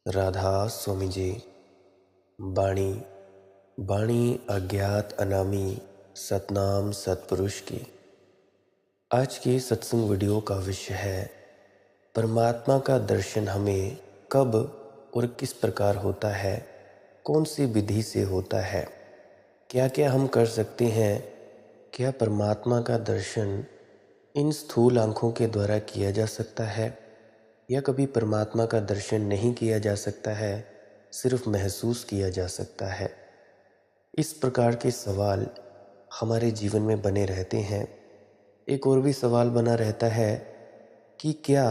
राधा स्वामी जी। बाणी बाणी अज्ञात अनामी सतनाम सतपुरुष की। आज के सत्संग वीडियो का विषय है परमात्मा का दर्शन हमें कब और किस प्रकार होता है, कौन सी विधि से होता है, क्या क्या हम कर सकते हैं। क्या परमात्मा का दर्शन इन स्थूल आँखों के द्वारा किया जा सकता है या कभी परमात्मा का दर्शन नहीं किया जा सकता है, सिर्फ महसूस किया जा सकता है। इस प्रकार के सवाल हमारे जीवन में बने रहते हैं। एक और भी सवाल बना रहता है कि क्या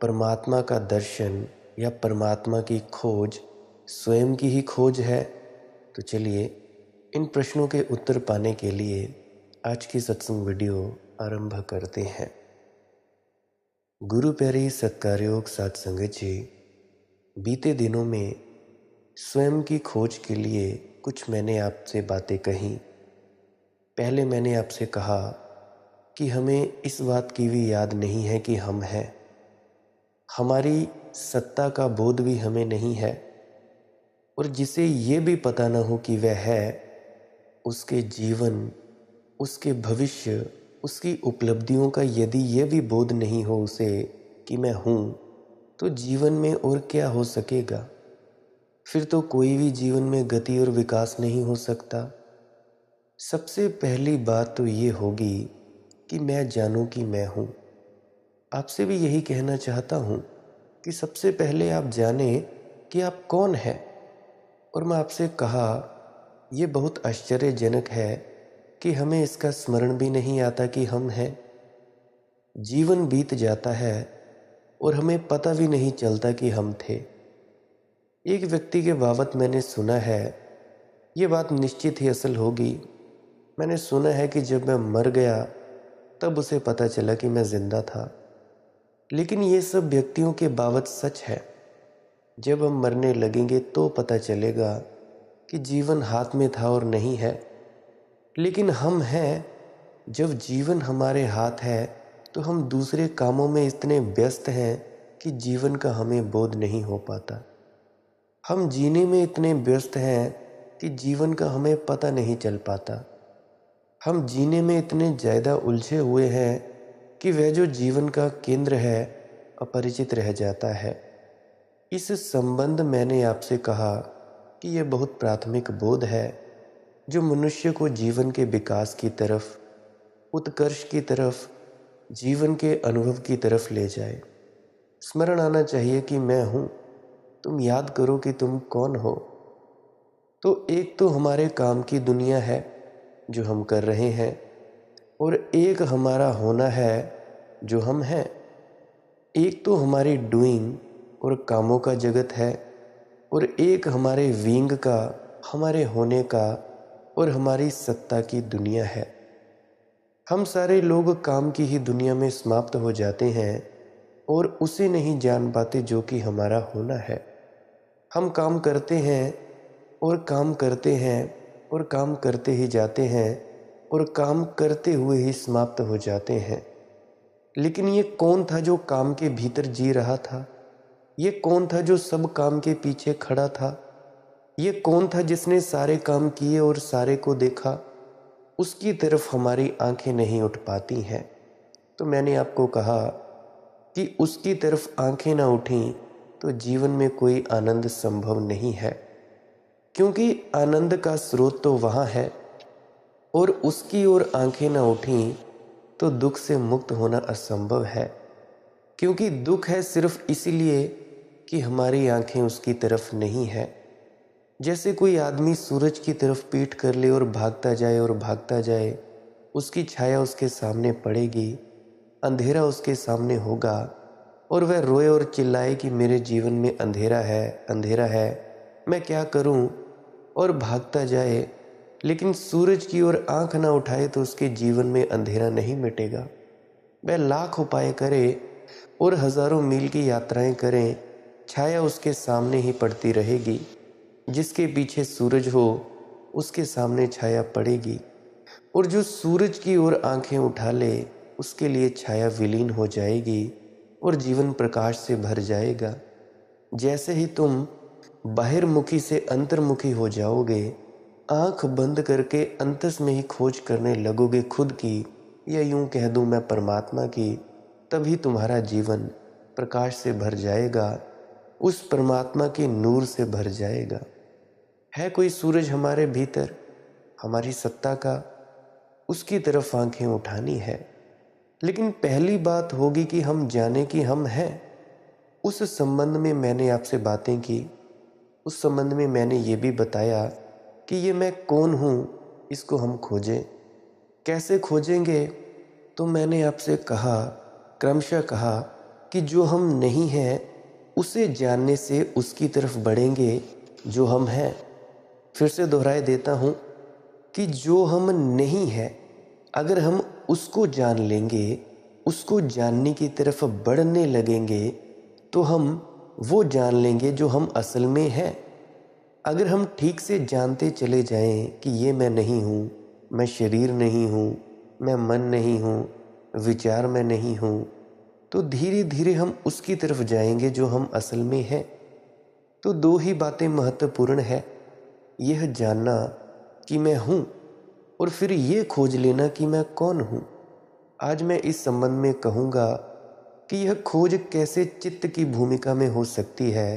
परमात्मा का दर्शन या परमात्मा की खोज स्वयं की ही खोज है। तो चलिए इन प्रश्नों के उत्तर पाने के लिए आज की सत्संग वीडियो आरंभ करते हैं। गुरु प्यारी सत्कारयोग साथ संगत जी, बीते दिनों में स्वयं की खोज के लिए कुछ मैंने आपसे बातें कही। पहले मैंने आपसे कहा कि हमें इस बात की भी याद नहीं है कि हम हैं, हमारी सत्ता का बोध भी हमें नहीं है, और जिसे ये भी पता ना हो कि वह है, उसके जीवन, उसके भविष्य, उसकी उपलब्धियों का यदि ये भी बोध नहीं हो उसे कि मैं हूँ, तो जीवन में और क्या हो सकेगा। फिर तो कोई भी जीवन में गति और विकास नहीं हो सकता। सबसे पहली बात तो ये होगी कि मैं जानूं कि मैं हूँ। आपसे भी यही कहना चाहता हूँ कि सबसे पहले आप जाने कि आप कौन हैं। और मैं आपसे कहा, ये बहुत आश्चर्यजनक है कि हमें इसका स्मरण भी नहीं आता कि हम हैं। जीवन बीत जाता है और हमें पता भी नहीं चलता कि हम थे। एक व्यक्ति के बाबत मैंने सुना है, ये बात निश्चित ही असल होगी। मैंने सुना है कि जब मैं मर गया तब उसे पता चला कि मैं जिंदा था। लेकिन ये सब व्यक्तियों के बाबत सच है। जब हम मरने लगेंगे तो पता चलेगा कि जीवन हाथ में था और नहीं है। लेकिन हम हैं, जब जीवन हमारे हाथ है तो हम दूसरे कामों में इतने व्यस्त हैं कि जीवन का हमें बोध नहीं हो पाता। हम जीने में इतने व्यस्त हैं कि जीवन का हमें पता नहीं चल पाता। हम जीने में इतने ज़्यादा उलझे हुए हैं कि वह जो जीवन का केंद्र है अपरिचित रह जाता है। इस संबंध मैंने आपसे कहा कि यह बहुत प्राथमिक बोध है जो मनुष्य को जीवन के विकास की तरफ, उत्कर्ष की तरफ, जीवन के अनुभव की तरफ ले जाए। स्मरण आना चाहिए कि मैं हूँ। तुम याद करो कि तुम कौन हो। तो एक तो हमारे काम की दुनिया है जो हम कर रहे हैं, और एक हमारा होना है जो हम हैं। एक तो हमारी डूइंग और कामों का जगत है, और एक हमारे विंग का, हमारे होने का और हमारी सत्ता की दुनिया है। हम सारे लोग काम की ही दुनिया में समाप्त हो जाते हैं और उसे नहीं जान पाते जो कि हमारा होना है। हम काम करते हैं और काम करते हैं और काम करते ही जाते हैं और काम करते हुए ही समाप्त हो जाते हैं। लेकिन ये कौन था जो काम के भीतर जी रहा था? ये कौन था जो सब काम के पीछे खड़ा था? ये कौन था जिसने सारे काम किए और सारे को देखा? उसकी तरफ हमारी आंखें नहीं उठ पाती हैं। तो मैंने आपको कहा कि उसकी तरफ आंखें ना उठीं तो जीवन में कोई आनंद संभव नहीं है, क्योंकि आनंद का स्रोत तो वहाँ है, और उसकी ओर आंखें ना उठीं तो दुख से मुक्त होना असंभव है। क्योंकि दुख है सिर्फ इसलिए कि हमारी आंखें उसकी तरफ नहीं है। जैसे कोई आदमी सूरज की तरफ पीठ कर ले और भागता जाए और भागता जाए, उसकी छाया उसके सामने पड़ेगी, अंधेरा उसके सामने होगा, और वह रोए और चिल्लाए कि मेरे जीवन में अंधेरा है, अंधेरा है, मैं क्या करूं, और भागता जाए। लेकिन सूरज की ओर आंख ना उठाए तो उसके जीवन में अंधेरा नहीं मिटेगा। वह लाख उपाय करे और हजारों मील की यात्राएं करें, छाया उसके सामने ही पड़ती रहेगी। जिसके पीछे सूरज हो उसके सामने छाया पड़ेगी, और जो सूरज की ओर आंखें उठा ले उसके लिए छाया विलीन हो जाएगी और जीवन प्रकाश से भर जाएगा। जैसे ही तुम बाहिर्मुखी से अंतर्मुखी हो जाओगे, आंख बंद करके अंतस में ही खोज करने लगोगे खुद की, या यूं कह दूं मैं परमात्मा की, तभी तुम्हारा जीवन प्रकाश से भर जाएगा, उस परमात्मा के नूर से भर जाएगा। है कोई सूरज हमारे भीतर, हमारी सत्ता का, उसकी तरफ आंखें उठानी है। लेकिन पहली बात होगी कि हम जाने कि हम हैं। उस संबंध में मैंने आपसे बातें की, उस संबंध में मैंने ये भी बताया कि ये मैं कौन हूँ, इसको हम खोजें। कैसे खोजेंगे? तो मैंने आपसे कहा, क्रमशः कहा कि जो हम नहीं हैं उसे जानने से उसकी तरफ बढ़ेंगे जो हम हैं। फिर से दोहराए देता हूँ कि जो हम नहीं हैं, अगर हम उसको जान लेंगे, उसको जानने की तरफ बढ़ने लगेंगे, तो हम वो जान लेंगे जो हम असल में हैं। अगर हम ठीक से जानते चले जाएं कि ये मैं नहीं हूँ, मैं शरीर नहीं हूँ, मैं मन नहीं हूँ, विचार में नहीं हूँ, तो धीरे धीरे हम उसकी तरफ जाएंगे जो हम असल में हैं। तो दो ही बातें महत्वपूर्ण है, यह जानना कि मैं हूँ और फिर ये खोज लेना कि मैं कौन हूँ। आज मैं इस संबंध में कहूँगा कि यह खोज कैसे चित्त की भूमिका में हो सकती है,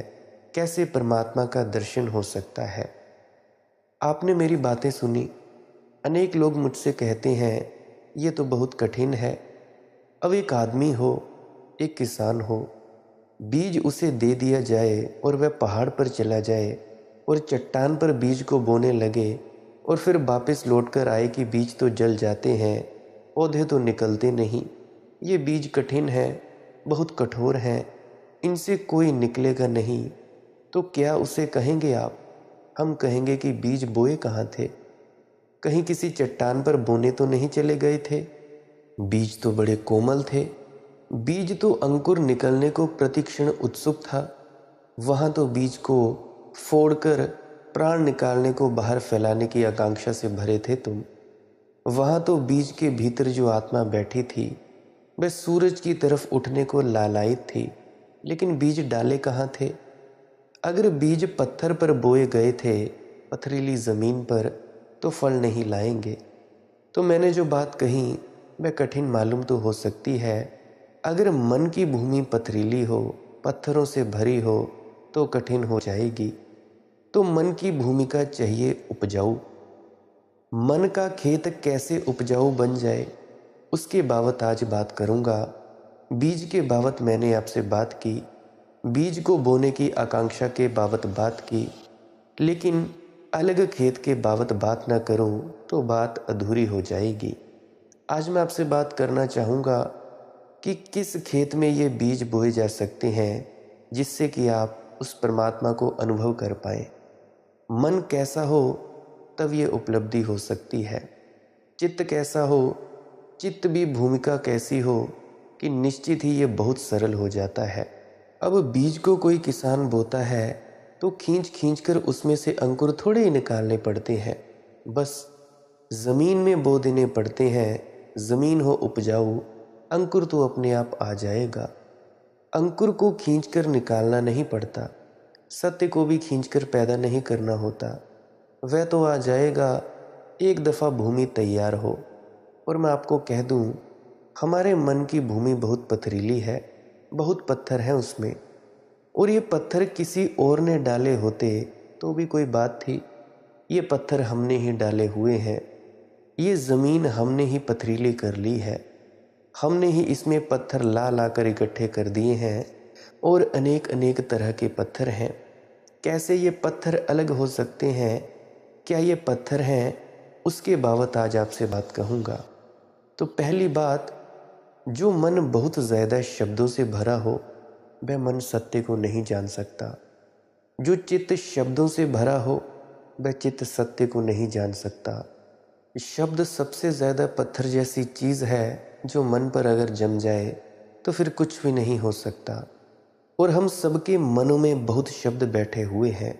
कैसे परमात्मा का दर्शन हो सकता है। आपने मेरी बातें सुनी, अनेक लोग मुझसे कहते हैं ये तो बहुत कठिन है। अब एक आदमी हो, एक किसान हो, बीज उसे दे दिया जाए और वह पहाड़ पर चला जाए और चट्टान पर बीज को बोने लगे और फिर वापस लौटकर आए कि बीज तो जल जाते हैं, पौधे तो निकलते नहीं। ये बीज कठिन है, बहुत कठोर हैं, इनसे कोई निकलेगा नहीं। तो क्या उसे कहेंगे आप? हम कहेंगे कि बीज बोए कहाँ थे? कहीं किसी चट्टान पर बोने तो नहीं चले गए थे? बीज तो बड़े कोमल थे, बीज तो अंकुर निकलने को प्रतिक्षण उत्सुक था। वहाँ तो बीज को फोड़कर प्राण निकालने को बाहर फैलाने की आकांक्षा से भरे थे तुम। वहाँ तो बीज के भीतर जो आत्मा बैठी थी वह सूरज की तरफ उठने को लालायित थी, लेकिन बीज डाले कहाँ थे? अगर बीज पत्थर पर बोए गए थे, पथरीली ज़मीन पर, तो फल नहीं लाएंगे। तो मैंने जो बात कही वह कठिन मालूम तो हो सकती है। अगर मन की भूमि पथरीली हो, पत्थरों से भरी हो, तो कठिन हो जाएगी। तो मन की भूमिका चाहिए उपजाऊ। मन का खेत कैसे उपजाऊ बन जाए, उसके बाबत आज बात करूँगा। बीज के बाबत मैंने आपसे बात की, बीज को बोने की आकांक्षा के बाबत बात की, लेकिन अलग खेत के बाबत बात न करूं तो बात अधूरी हो जाएगी। आज मैं आपसे बात करना चाहूँगा कि किस खेत में ये बीज बोए जा सकते हैं जिससे कि आप उस परमात्मा को अनुभव कर पाएँ। मन कैसा हो तब ये उपलब्धि हो सकती है। चित्त कैसा हो, चित्त भी भूमिका कैसी हो कि निश्चित ही ये बहुत सरल हो जाता है। अब बीज को कोई किसान बोता है तो खींच खींच कर उसमें से अंकुर थोड़े ही निकालने पड़ते हैं, बस ज़मीन में बो देने पड़ते हैं। ज़मीन हो उपजाऊ, अंकुर तो अपने आप आ जाएगा। अंकुर को खींचकर निकालना नहीं पड़ता, सत्य को भी खींचकर पैदा नहीं करना होता, वह तो आ जाएगा एक दफ़ा भूमि तैयार हो। और मैं आपको कह दूं, हमारे मन की भूमि बहुत पथरीली है, बहुत पत्थर हैं उसमें, और ये पत्थर किसी और ने डाले होते तो भी कोई बात थी। ये पत्थर हमने ही डाले हुए हैं, ये ज़मीन हमने ही पथरीली कर ली है, हमने ही इसमें पत्थर ला ला कर इकट्ठे कर दिए हैं, और अनेक अनेक तरह के पत्थर हैं। कैसे ये पत्थर अलग हो सकते हैं, क्या ये पत्थर हैं, उसके बाबत आज आपसे बात कहूँगा। तो पहली बात, जो मन बहुत ज़्यादा शब्दों से भरा हो वह मन सत्य को नहीं जान सकता। जो चित्त शब्दों से भरा हो वह चित्त सत्य को नहीं जान सकता। शब्द सबसे ज़्यादा पत्थर जैसी चीज़ है, जो मन पर अगर जम जाए तो फिर कुछ भी नहीं हो सकता। और हम सबके मनों में बहुत शब्द बैठे हुए हैं,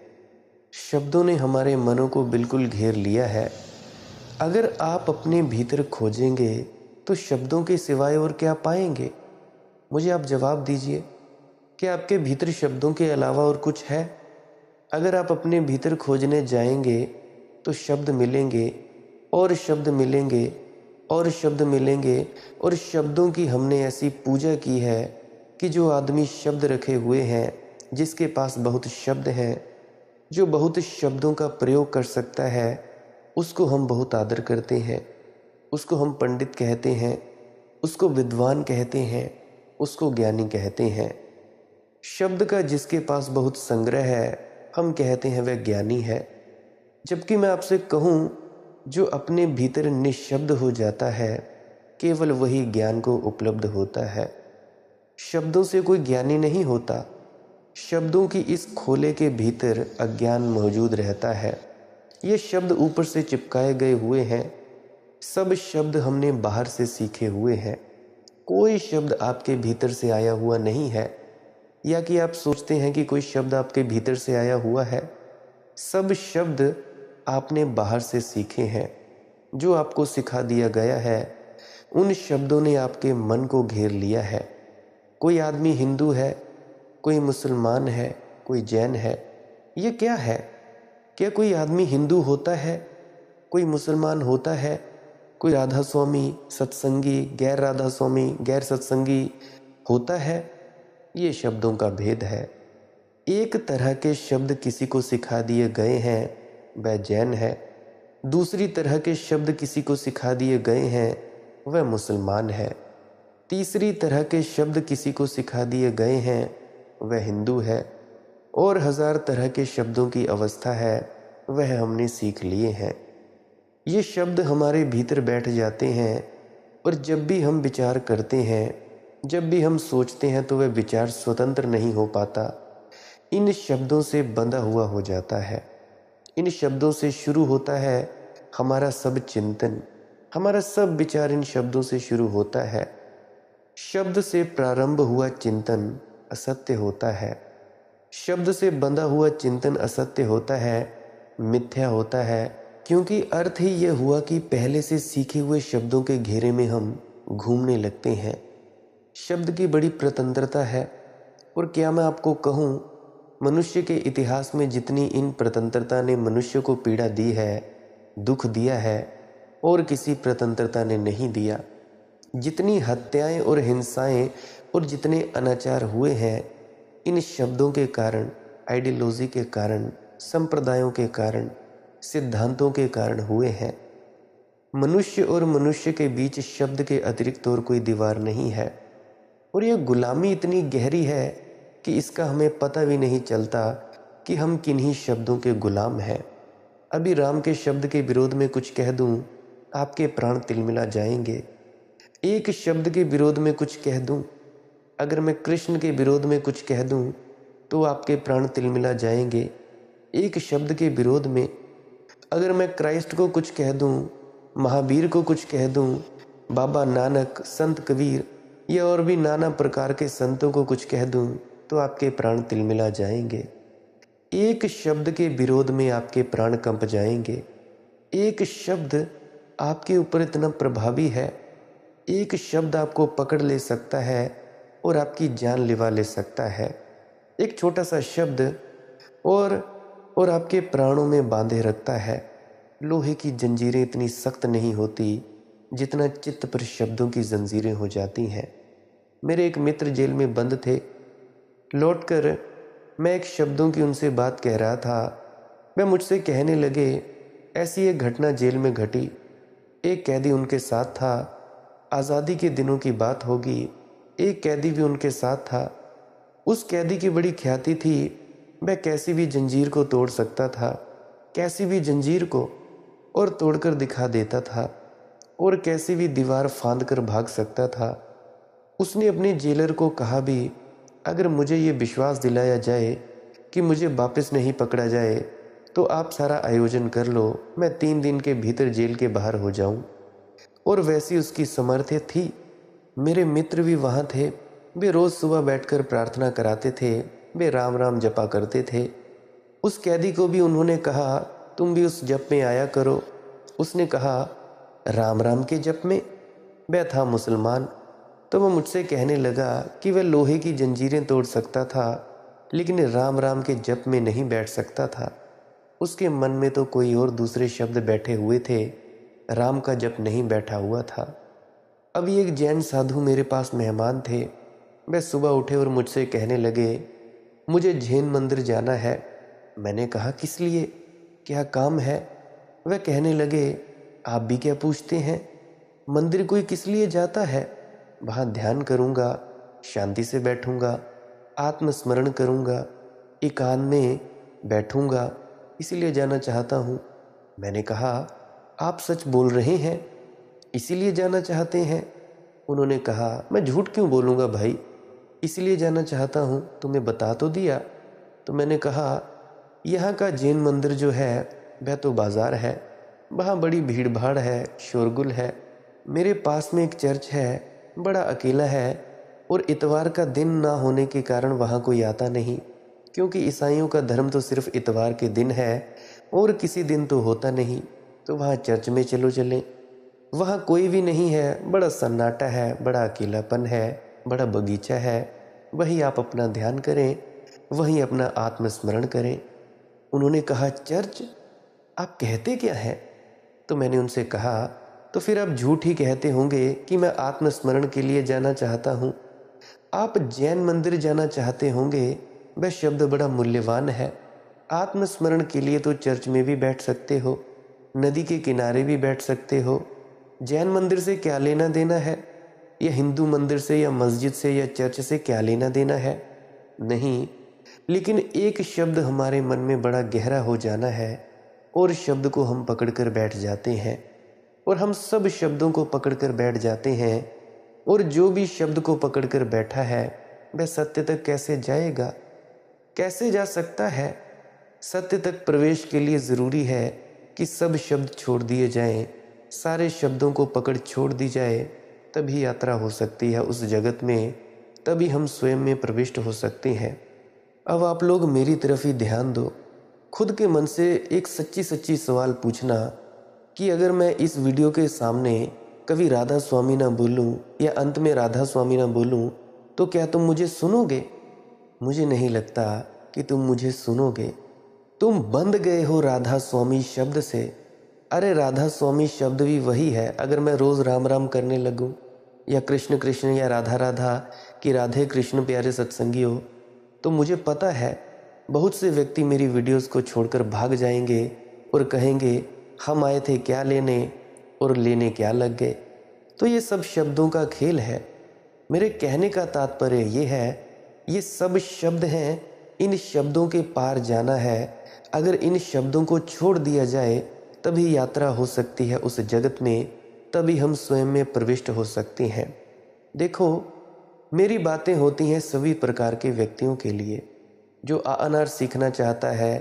शब्दों ने हमारे मनों को बिल्कुल घेर लिया है। अगर आप अपने भीतर खोजेंगे तो शब्दों के सिवाय और क्या पाएंगे? मुझे आप जवाब दीजिए। क्या आपके भीतर शब्दों के अलावा और कुछ है? अगर आप अपने भीतर खोजने जाएंगे तो शब्द मिलेंगे और शब्द मिलेंगे और शब्द मिलेंगे। और शब्दों की हमने ऐसी पूजा की है कि जो आदमी शब्द रखे हुए हैं, जिसके पास बहुत शब्द हैं, जो बहुत शब्दों का प्रयोग कर सकता है, उसको हम बहुत आदर करते हैं, उसको हम पंडित कहते हैं, उसको विद्वान कहते हैं, उसको ज्ञानी कहते हैं। शब्द का जिसके पास बहुत संग्रह है, हम कहते हैं वह ज्ञानी है। जबकि मैं आपसे कहूँ, जो अपने भीतर निःशब्द हो जाता है, केवल वही ज्ञान को उपलब्ध होता है। शब्दों से कोई ज्ञानी नहीं होता। शब्दों की इस खोले के भीतर अज्ञान मौजूद रहता है। ये शब्द ऊपर से चिपकाए गए हुए हैं। सब शब्द हमने बाहर से सीखे हुए हैं। कोई शब्द आपके भीतर से आया हुआ नहीं है, या कि आप सोचते हैं कि कोई शब्द आपके भीतर से आया हुआ है। सब शब्द आपने बाहर से सीखे हैं। जो आपको सिखा दिया गया है, उन शब्दों ने आपके मन को घेर लिया है। कोई आदमी हिंदू है, कोई मुसलमान है, कोई जैन है। ये क्या है? क्या कोई आदमी हिंदू होता है, कोई मुसलमान होता है, कोई राधा स्वामी, सत्संगी, गैर राधा स्वामी, गैर सत्संगी होता है? ये शब्दों का भेद है। एक तरह के शब्द किसी को सिखा दिए गए हैं, वह जैन है। दूसरी तरह के शब्द किसी को सिखा दिए गए हैं, वह मुसलमान है। तीसरी तरह के शब्द किसी को सिखा दिए गए हैं, वह हिंदू है। और 1000 तरह के शब्दों की अवस्था है, वह हमने सीख लिए हैं। ये शब्द हमारे भीतर बैठ जाते हैं, और जब भी हम विचार करते हैं, जब भी हम सोचते हैं, तो वह विचार स्वतंत्र नहीं हो पाता। इन शब्दों से बंधा हुआ हो जाता है। इन शब्दों से शुरू होता है हमारा सब चिंतन, हमारा सब विचार इन शब्दों से शुरू होता है। शब्द से प्रारंभ हुआ चिंतन असत्य होता है। शब्द से बंधा हुआ चिंतन असत्य होता है, मिथ्या होता है, क्योंकि अर्थ ही यह हुआ कि पहले से सीखे हुए शब्दों के घेरे में हम घूमने लगते हैं। शब्द की बड़ी प्रतंत्रता है। और क्या मैं आपको कहूँ, मनुष्य के इतिहास में जितनी इन प्रतंत्रता ने मनुष्य को पीड़ा दी है, दुख दिया है, और किसी प्रतंत्रता ने नहीं दिया। जितनी हत्याएं और हिंसाएं और जितने अनाचार हुए हैं, इन शब्दों के कारण, आइडियोलॉजी के कारण, संप्रदायों के कारण, सिद्धांतों के कारण हुए हैं। मनुष्य और मनुष्य के बीच शब्द के अतिरिक्त और कोई दीवार नहीं है। और यह गुलामी इतनी गहरी है कि इसका हमें पता भी नहीं चलता कि हम किन्हीं शब्दों के गुलाम हैं। अभी राम के शब्द के विरोध में कुछ कह दूं, आपके प्राण तिलमिला जाएंगे। एक शब्द के विरोध में कुछ कह दूं, अगर मैं कृष्ण के विरोध में कुछ कह दूं, तो आपके प्राण तिलमिला जाएंगे। एक शब्द के विरोध में अगर मैं क्राइस्ट को कुछ कह दूं, महावीर को कुछ कह दूं, बाबा नानक, संत कबीर या और भी नाना प्रकार के संतों को कुछ कह दूं, तो आपके प्राण तिलमिला जाएंगे। एक शब्द के विरोध में आपके प्राण कंप जाएंगे। एक शब्द आपके ऊपर इतना प्रभावी है, एक शब्द आपको पकड़ ले सकता है और आपकी जान लिवा ले सकता है। एक छोटा सा शब्द और आपके प्राणों में बांधे रखता है। लोहे की जंजीरें इतनी सख्त नहीं होती जितना चित्त पर शब्दों की जंजीरें हो जाती हैं। मेरे एक मित्र जेल में बंद थे। लौटकर मैं एक शब्दों की उनसे बात कह रहा था। वह मुझसे कहने लगे, ऐसी एक घटना जेल में घटी। एक कैदी उनके साथ था। आज़ादी के दिनों की बात होगी। एक कैदी भी उनके साथ था। उस कैदी की बड़ी ख्याति थी। वह कैसी भी जंजीर को तोड़ सकता था, कैसी भी जंजीर को, और तोड़कर दिखा देता था, और कैसी भी दीवार फांद कर भाग सकता था। उसने अपने जेलर को कहा भी, अगर मुझे ये विश्वास दिलाया जाए कि मुझे वापस नहीं पकड़ा जाए, तो आप सारा आयोजन कर लो, मैं 3 दिन के भीतर जेल के बाहर हो जाऊं। और वैसी उसकी सामर्थ्य थी। मेरे मित्र भी वहाँ थे। वे रोज़ सुबह बैठकर प्रार्थना कराते थे। वे राम राम जपा करते थे। उस कैदी को भी उन्होंने कहा, तुम भी उस जप में आया करो। उसने कहा, राम राम के जप में? वह था मुसलमान। तो वह मुझसे कहने लगा कि वह लोहे की जंजीरें तोड़ सकता था, लेकिन राम राम के जप में नहीं बैठ सकता था। उसके मन में तो कोई और दूसरे शब्द बैठे हुए थे, राम का जप नहीं बैठा हुआ था। अभी एक जैन साधु मेरे पास मेहमान थे। वह सुबह उठे और मुझसे कहने लगे, मुझे जैन मंदिर जाना है। मैंने कहा, किस लिए, क्या काम है? वह कहने लगे, आप भी क्या पूछते हैं, मंदिर कोई किस लिए जाता है? वहाँ ध्यान करूँगा, शांति से बैठूँगा, आत्मस्मरण करूँगा, एकांत में बैठूँगा, इसीलिए जाना चाहता हूँ। मैंने कहा, आप सच बोल रहे हैं, इसीलिए जाना चाहते हैं? उन्होंने कहा, मैं झूठ क्यों बोलूँगा भाई, इसलिए जाना चाहता हूँ, तुम्हें बता तो दिया। तो मैंने कहा, यहाँ का जैन मंदिर जो है वह तो बाज़ार है, वहाँ बड़ी भीड़ भाड़ है, शोरगुल है। मेरे पास में एक चर्च है, बड़ा अकेला है, और इतवार का दिन ना होने के कारण वहाँ कोई आता नहीं, क्योंकि ईसाइयों का धर्म तो सिर्फ इतवार के दिन है और किसी दिन तो होता नहीं। तो वहाँ चर्च में चले, वहाँ कोई भी नहीं है, बड़ा सन्नाटा है, बड़ा अकेलापन है, बड़ा बगीचा है, वहीं आप अपना ध्यान करें, वहीं अपना आत्मस्मरण करें। उन्होंने कहा, चर्च, आप कहते क्या हैं? तो मैंने उनसे कहा, तो फिर आप झूठ ही कहते होंगे कि मैं आत्मस्मरण के लिए जाना चाहता हूँ। आप जैन मंदिर जाना चाहते होंगे, वह शब्द बड़ा मूल्यवान है। आत्मस्मरण के लिए तो चर्च में भी बैठ सकते हो, नदी के किनारे भी बैठ सकते हो। जैन मंदिर से क्या लेना देना है, या हिंदू मंदिर से या मस्जिद से या चर्च से क्या लेना देना है? नहीं, लेकिन एक शब्द हमारे मन में बड़ा गहरा हो जाना है और शब्द को हम पकड़कर बैठ जाते हैं, और हम सब शब्दों को पकड़कर बैठ जाते हैं, और जो भी शब्द को पकड़कर बैठा है वह सत्य तक कैसे जाएगा, कैसे जा सकता है? सत्य तक प्रवेश के लिए ज़रूरी है कि सब शब्द छोड़ दिए जाएं, सारे शब्दों को पकड़ छोड़ दी जाए, तभी यात्रा हो सकती है उस जगत में, तभी हम स्वयं में प्रविष्ट हो सकते हैं। अब आप लोग मेरी तरफ ही ध्यान दो, खुद के मन से एक सच्ची सच्ची सवाल पूछना कि अगर मैं इस वीडियो के सामने कभी राधा स्वामी ना बोलूं या अंत में राधा स्वामी ना बोलूं, तो क्या तुम मुझे सुनोगे? मुझे नहीं लगता कि तुम मुझे सुनोगे। तुम बंध गए हो राधा स्वामी शब्द से। अरे राधा स्वामी शब्द भी वही है, अगर मैं रोज़ राम राम करने लगूं, या कृष्ण कृष्ण या राधा राधा कि राधे कृष्ण प्यारे सत्संगियों, तो मुझे पता है बहुत से व्यक्ति मेरी वीडियोस को छोड़कर भाग जाएंगे और कहेंगे, हम आए थे क्या लेने और लेने क्या लग गए। तो ये सब शब्दों का खेल है। मेरे कहने का तात्पर्य ये है, ये सब शब्द हैं, इन शब्दों के पार जाना है। अगर इन शब्दों को छोड़ दिया जाए तभी यात्रा हो सकती है उस जगत में, तभी हम स्वयं में प्रविष्ट हो सकते हैं। देखो, मेरी बातें होती हैं सभी प्रकार के व्यक्तियों के लिए। जो अनार सीखना चाहता है,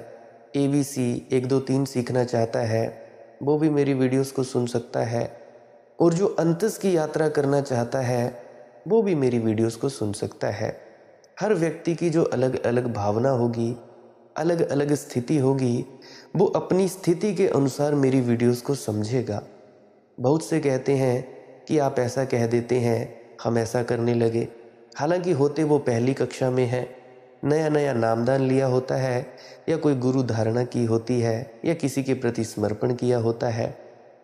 ABC 1 2 3 सीखना चाहता है, वो भी मेरी वीडियोस को सुन सकता है, और जो अंतस की यात्रा करना चाहता है वो भी मेरी वीडियोस को सुन सकता है। हर व्यक्ति की जो अलग अलग भावना होगी, अलग अलग स्थिति होगी, वो अपनी स्थिति के अनुसार मेरी वीडियोस को समझेगा। बहुत से कहते हैं कि आप ऐसा कह देते हैं, हम ऐसा करने लगे, हालांकि होते वो पहली कक्षा में है, नया नया नामदान लिया होता है, या कोई गुरु धारणा की होती है, या किसी के प्रति समर्पण किया होता है।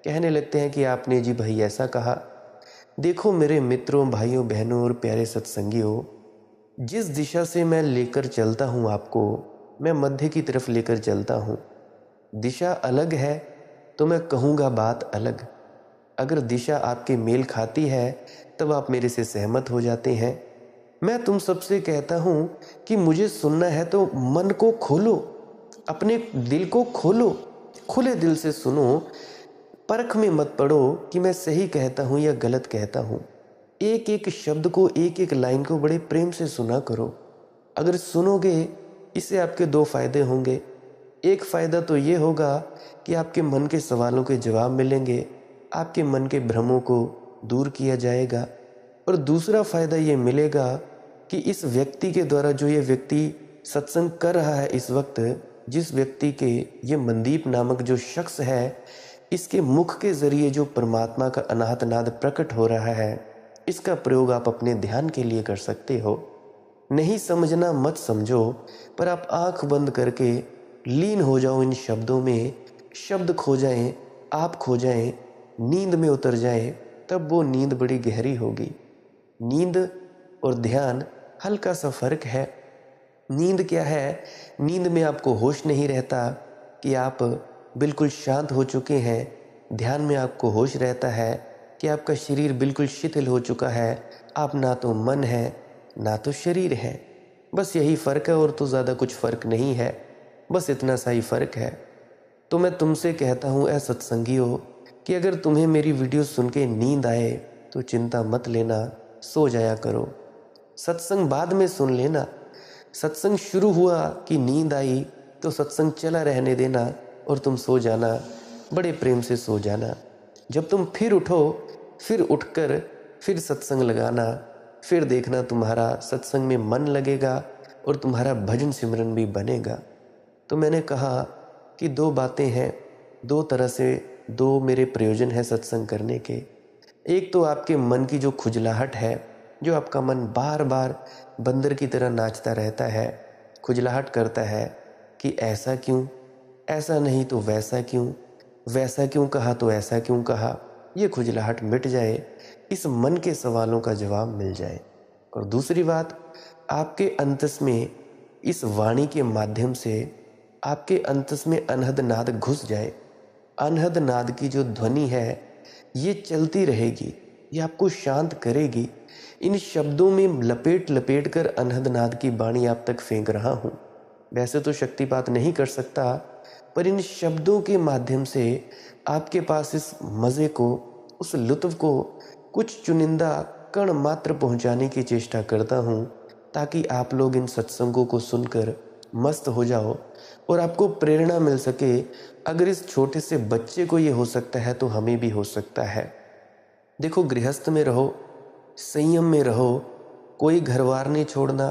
कहने लगते हैं कि आपने जी भाई ऐसा कहा। देखो मेरे मित्रों, भाइयों, बहनों और प्यारे सत्संगियों, जिस दिशा से मैं लेकर चलता हूँ आपको, मैं मध्य की तरफ लेकर चलता हूँ। दिशा अलग है तो मैं कहूँगा बात अलग। अगर दिशा आपके मेल खाती है तब आप मेरे से सहमत हो जाते हैं। मैं तुम सबसे कहता हूँ कि मुझे सुनना है तो मन को खोलो, अपने दिल को खोलो, खुले दिल से सुनो, परख में मत पड़ो कि मैं सही कहता हूँ या गलत कहता हूँ। एक एक शब्द को, एक एक लाइन को बड़े प्रेम से सुना करो। अगर सुनोगे, इससे आपके 2 फायदे होंगे। एक फ़ायदा तो ये होगा कि आपके मन के सवालों के जवाब मिलेंगे, आपके मन के भ्रमों को दूर किया जाएगा, और दूसरा फ़ायदा ये मिलेगा कि इस व्यक्ति के द्वारा, जो ये व्यक्ति सत्संग कर रहा है इस वक्त, जिस व्यक्ति के ये मनदीप नामक जो शख्स है, इसके मुख के ज़रिए जो परमात्मा का अनाहत नाद प्रकट हो रहा है, इसका प्रयोग आप अपने ध्यान के लिए कर सकते हो। नहीं समझना मत समझो, पर आप आंख बंद करके लीन हो जाओ इन शब्दों में, शब्द खो जाएं, आप खो जाएं, नींद में उतर जाएं, तब वो नींद बड़ी गहरी होगी। नींद और ध्यान हल्का सा फर्क है। नींद क्या है? नींद में आपको होश नहीं रहता कि आप बिल्कुल शांत हो चुके हैं। ध्यान में आपको होश रहता है कि आपका शरीर बिल्कुल शिथिल हो चुका है। आप ना तो मन है ना तो शरीर है। बस यही फ़र्क है, और तो ज़्यादा कुछ फ़र्क नहीं है। बस इतना सा ही फ़र्क है। तो मैं तुमसे कहता हूँ ऐ सत्संगियों कि अगर तुम्हें मेरी वीडियो सुन के नींद आए तो चिंता मत लेना, सो जाया करो। सत्संग बाद में सुन लेना। सत्संग शुरू हुआ कि नींद आई तो सत्संग चला रहने देना और तुम सो जाना, बड़े प्रेम से सो जाना। जब तुम फिर उठो, फिर उठकर फिर सत्संग लगाना, फिर देखना तुम्हारा सत्संग में मन लगेगा और तुम्हारा भजन सिमरन भी बनेगा। तो मैंने कहा कि दो बातें हैं, दो तरह से दो मेरे प्रयोजन है सत्संग करने के। एक तो आपके मन की जो खुजलाहट है, जो आपका मन बार बार बंदर की तरह नाचता रहता है, खुजलाहट करता है कि ऐसा क्यों, ऐसा नहीं तो वैसा क्यों, वैसा क्यों कहा तो ऐसा क्यों कहा, ये खुजलाहट मिट जाए, इस मन के सवालों का जवाब मिल जाए। और दूसरी बात, आपके अंतस में इस वाणी के माध्यम से आपके अंतस में अनहद नाद घुस जाए। अनहद नाद की जो ध्वनि है ये चलती रहेगी, ये आपको शांत करेगी। इन शब्दों में लपेट लपेट कर अनहद नाद की वाणी आप तक फेंक रहा हूँ। वैसे तो शक्तिपात नहीं कर सकता, पर इन शब्दों के माध्यम से आपके पास इस मज़े को, उस लुत्फ़ को कुछ चुनिंदा कण मात्र पहुँचाने की चेष्टा करता हूँ, ताकि आप लोग इन सत्संगों को सुनकर मस्त हो जाओ और आपको प्रेरणा मिल सके। अगर इस छोटे से बच्चे को ये हो सकता है तो हमें भी हो सकता है। देखो, गृहस्थ में रहो, संयम में रहो, कोई घरवार नहीं छोड़ना,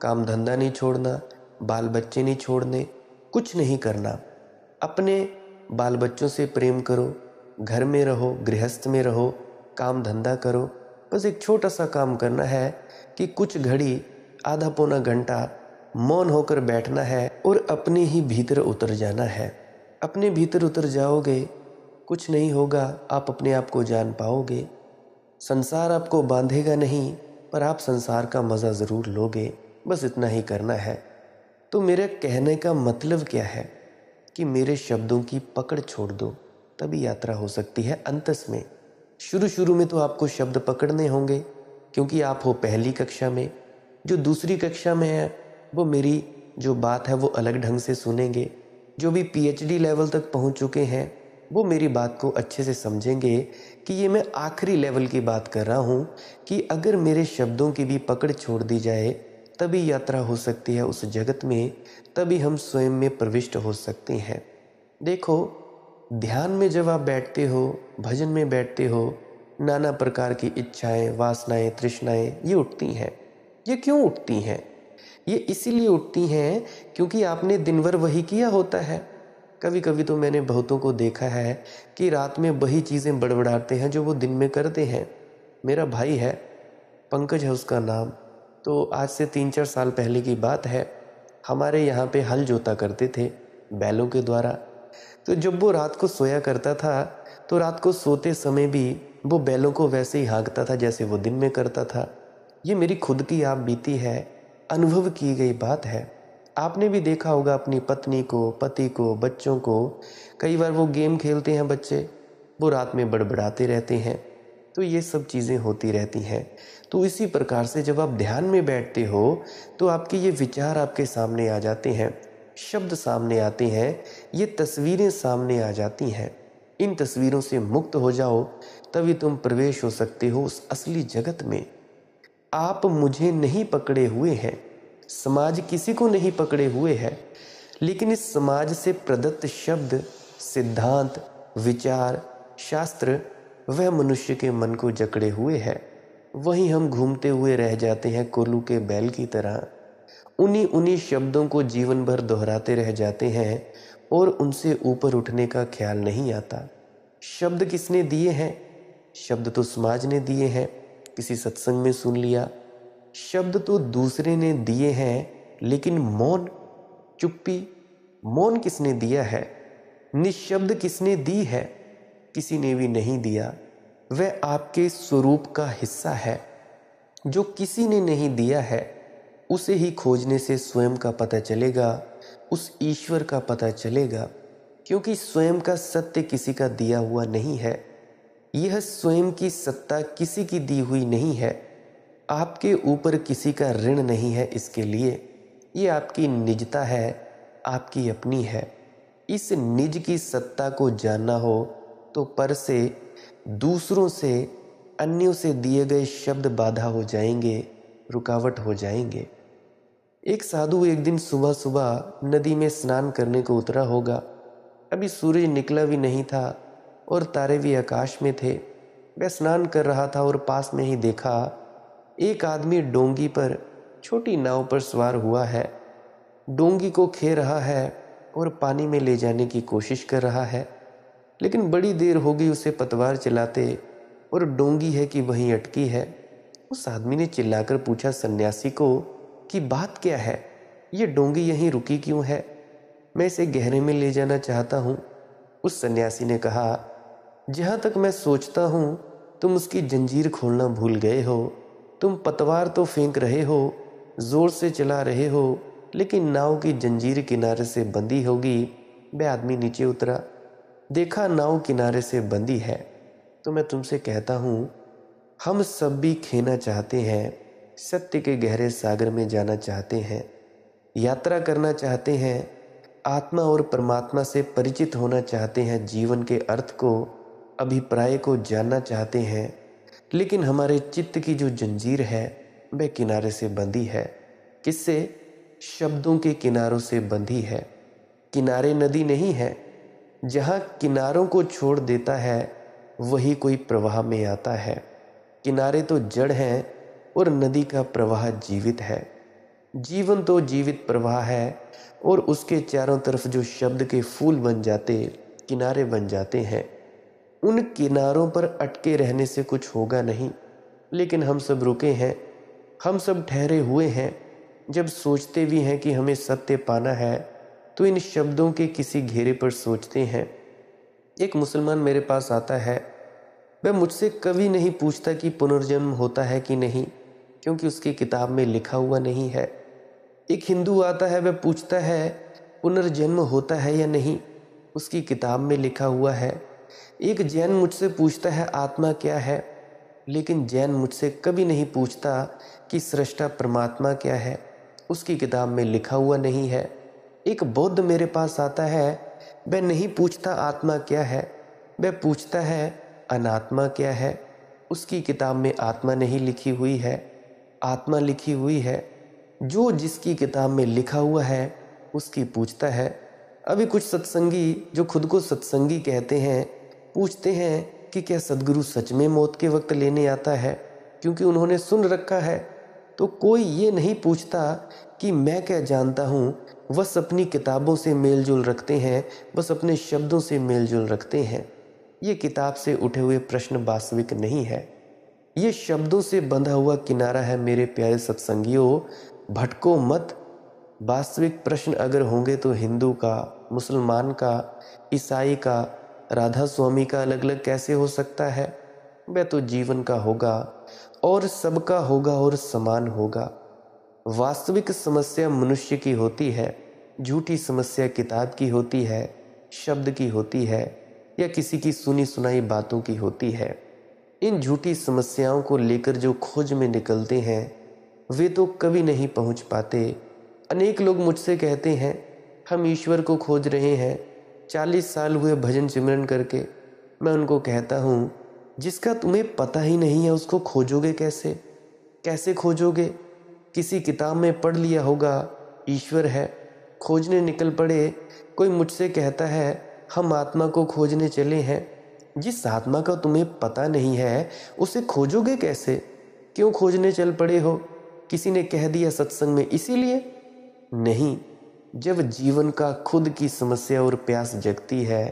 काम धंधा नहीं छोड़ना, बाल बच्चे नहीं छोड़ने, कुछ नहीं करना। अपने बाल बच्चों से प्रेम करो, घर में रहो, गृहस्थ में रहो, काम धंधा करो। बस एक छोटा सा काम करना है कि कुछ घड़ी, आधा पौना घंटा मौन होकर बैठना है और अपने ही भीतर उतर जाना है। अपने भीतर उतर जाओगे, कुछ नहीं होगा, आप अपने आप को जान पाओगे। संसार आपको बांधेगा नहीं, पर आप संसार का मज़ा ज़रूर लोगे। बस इतना ही करना है। तो मेरे कहने का मतलब क्या है कि मेरे शब्दों की पकड़ छोड़ दो, तभी यात्रा हो सकती है अंतस में। शुरू शुरू में तो आपको शब्द पकड़ने होंगे, क्योंकि आप हो पहली कक्षा में। जो दूसरी कक्षा में है वो मेरी जो बात है वो अलग ढंग से सुनेंगे। जो भी पीएचडी लेवल तक पहुंच चुके हैं वो मेरी बात को अच्छे से समझेंगे कि ये मैं आखिरी लेवल की बात कर रहा हूँ, कि अगर मेरे शब्दों की भी पकड़ छोड़ दी जाए तभी यात्रा हो सकती है उस जगत में, तभी हम स्वयं में प्रविष्ट हो सकते हैं। देखो, ध्यान में जब आप बैठते हो, भजन में बैठते हो, नाना प्रकार की इच्छाएं, वासनाएं, तृष्णाएं ये उठती हैं। ये क्यों उठती हैं? ये इसीलिए उठती हैं क्योंकि आपने दिन भर वही किया होता है। कभी कभी तो मैंने बहुतों को देखा है कि रात में वही चीज़ें बड़बड़ाते हैं जो वो दिन में करते हैं। मेरा भाई है, पंकज है उसका नाम। तो आज से 3-4 साल पहले की बात है, हमारे यहाँ पे हल जोता करते थे बैलों के द्वारा। तो जब वो रात को सोया करता था तो रात को सोते समय भी वो बैलों को वैसे ही हाँकता था जैसे वो दिन में करता था। ये मेरी खुद की आप बीती है, अनुभव की गई बात है। आपने भी देखा होगा अपनी पत्नी को, पति को, बच्चों को। कई बार वो गेम खेलते हैं बच्चे, वो रात में बड़बड़ाते रहते हैं। तो ये सब चीज़ें होती रहती हैं। तो इसी प्रकार से जब आप ध्यान में बैठते हो तो आपके ये विचार आपके सामने आ जाते हैं, शब्द सामने आते हैं, ये तस्वीरें सामने आ जाती हैं। इन तस्वीरों से मुक्त हो जाओ, तभी तुम प्रवेश हो सकते हो उस असली जगत में। आप मुझे नहीं पकड़े हुए हैं, समाज किसी को नहीं पकड़े हुए है, लेकिन इस समाज से प्रदत्त शब्द, सिद्धांत, विचार, शास्त्र वह मनुष्य के मन को जकड़े हुए है। वहीं हम घूमते हुए रह जाते हैं कोल्हू के बैल की तरह। उन्हीं उन्हीं शब्दों को जीवन भर दोहराते रह जाते हैं और उनसे ऊपर उठने का ख्याल नहीं आता। शब्द किसने दिए हैं? शब्द तो समाज ने दिए हैं। किसी सत्संग में सुन लिया। शब्द तो दूसरे ने दिए हैं, लेकिन मौन, चुप्पी, मौन किसने दिया है? निशब्द किसने दी है? किसी ने भी नहीं दिया। वह आपके स्वरूप का हिस्सा है। जो किसी ने नहीं दिया है, उसे ही खोजने से स्वयं का पता चलेगा, उस ईश्वर का पता चलेगा। क्योंकि स्वयं का सत्य किसी का दिया हुआ नहीं है। यह स्वयं की सत्ता किसी की दी हुई नहीं है। आपके ऊपर किसी का ऋण नहीं है इसके लिए। ये आपकी निजता है, आपकी अपनी है। इस निज की सत्ता को जानना हो तो पर से, दूसरों से, अन्यों से दिए गए शब्द बाधा हो जाएंगे, रुकावट हो जाएंगे। एक साधु एक दिन सुबह सुबह नदी में स्नान करने को उतरा होगा। अभी सूरज निकला भी नहीं था और तारे भी आकाश में थे। वह स्नान कर रहा था और पास में ही देखा एक आदमी डोंगी पर, छोटी नाव पर सवार हुआ है। डोंगी को खे रहा है और पानी में ले जाने की कोशिश कर रहा है, लेकिन बड़ी देर हो गई उसे पतवार चलाते और डोंगी है कि वहीं अटकी है। उस आदमी ने चिल्लाकर पूछा सन्यासी को कि बात क्या है, ये डोंगी यहीं रुकी क्यों है? मैं इसे गहरे में ले जाना चाहता हूँ। उस सन्यासी ने कहा, जहाँ तक मैं सोचता हूँ तुम उसकी जंजीर खोलना भूल गए हो। तुम पतवार तो फेंक रहे हो, जोर से चला रहे हो, लेकिन नाव की जंजीर किनारे से बंधी होगी। वह आदमी नीचे उतरा, देखा नाव किनारे से बंधी है। तो मैं तुमसे कहता हूँ, हम सब भी खेना चाहते हैं, सत्य के गहरे सागर में जाना चाहते हैं, यात्रा करना चाहते हैं, आत्मा और परमात्मा से परिचित होना चाहते हैं, जीवन के अर्थ को, अभिप्राय को जानना चाहते हैं। लेकिन हमारे चित्त की जो जंजीर है वह किनारे से बंधी है। किससे? शब्दों के किनारों से बंधी है। किनारे नदी नहीं है। जहाँ किनारों को छोड़ देता है वही कोई प्रवाह में आता है। किनारे तो जड़ हैं और नदी का प्रवाह जीवित है। जीवन तो जीवित प्रवाह है और उसके चारों तरफ जो शब्द के फूल बन जाते, किनारे बन जाते हैं, उन किनारों पर अटके रहने से कुछ होगा नहीं। लेकिन हम सब रुके हैं, हम सब ठहरे हुए हैं। जब सोचते भी हैं कि हमें सत्य पाना है तो इन शब्दों के किसी घेरे पर सोचते हैं। एक मुसलमान मेरे पास आता है, वह मुझसे कभी नहीं पूछता कि पुनर्जन्म होता है कि नहीं, क्योंकि उसकी किताब में लिखा हुआ नहीं है। एक हिंदू आता है, वह पूछता है पुनर्जन्म होता है या नहीं, उसकी किताब में लिखा हुआ है। एक जैन मुझसे पूछता है आत्मा क्या है, लेकिन जैन मुझसे कभी नहीं पूछता कि सृष्टा परमात्मा क्या है, उसकी किताब में लिखा हुआ नहीं है। एक बौद्ध मेरे पास आता है, वह नहीं पूछता आत्मा क्या है, वह पूछता है अनात्मा क्या है, उसकी किताब में आत्मा नहीं लिखी हुई है, आत्मा लिखी हुई है। जो जिसकी किताब में लिखा हुआ है उसकी पूछता है। अभी कुछ सत्संगी जो खुद को सत्संगी कहते हैं पूछते हैं कि क्या सद्गुरु सच में मौत के वक्त लेने आता है, क्योंकि उन्होंने सुन रखा है। तो कोई ये नहीं पूछता कि मैं क्या जानता हूँ, बस अपनी किताबों से मेल जोल रखते हैं, बस अपने शब्दों से मेल जोल रखते हैं। ये किताब से उठे हुए प्रश्न वास्तविक नहीं है, ये शब्दों से बंधा हुआ किनारा है। मेरे प्यारे सत्संगियों, भटको मत। वास्तविक प्रश्न अगर होंगे तो हिंदू का, मुसलमान का, ईसाई का, राधा स्वामी का अलग अलग कैसे हो सकता है? वह तो जीवन का होगा और सबका होगा और समान होगा। वास्तविक समस्या मनुष्य की होती है, झूठी समस्या किताब की होती है, शब्द की होती है, या किसी की सुनी सुनाई बातों की होती है। इन झूठी समस्याओं को लेकर जो खोज में निकलते हैं वे तो कभी नहीं पहुंच पाते। अनेक लोग मुझसे कहते हैं हम ईश्वर को खोज रहे हैं, 40 साल हुए भजन सिमरन करके। मैं उनको कहता हूँ, जिसका तुम्हें पता ही नहीं है उसको खोजोगे कैसे? कैसे खोजोगे? किसी किताब में पढ़ लिया होगा ईश्वर है, खोजने निकल पड़े। कोई मुझसे कहता है हम आत्मा को खोजने चले हैं। जिस आत्मा का तुम्हें पता नहीं है उसे खोजोगे कैसे? क्यों खोजने चल पड़े हो? किसी ने कह दिया सत्संग में इसीलिए? नहीं, जब जीवन का खुद की समस्या और प्यास जगती है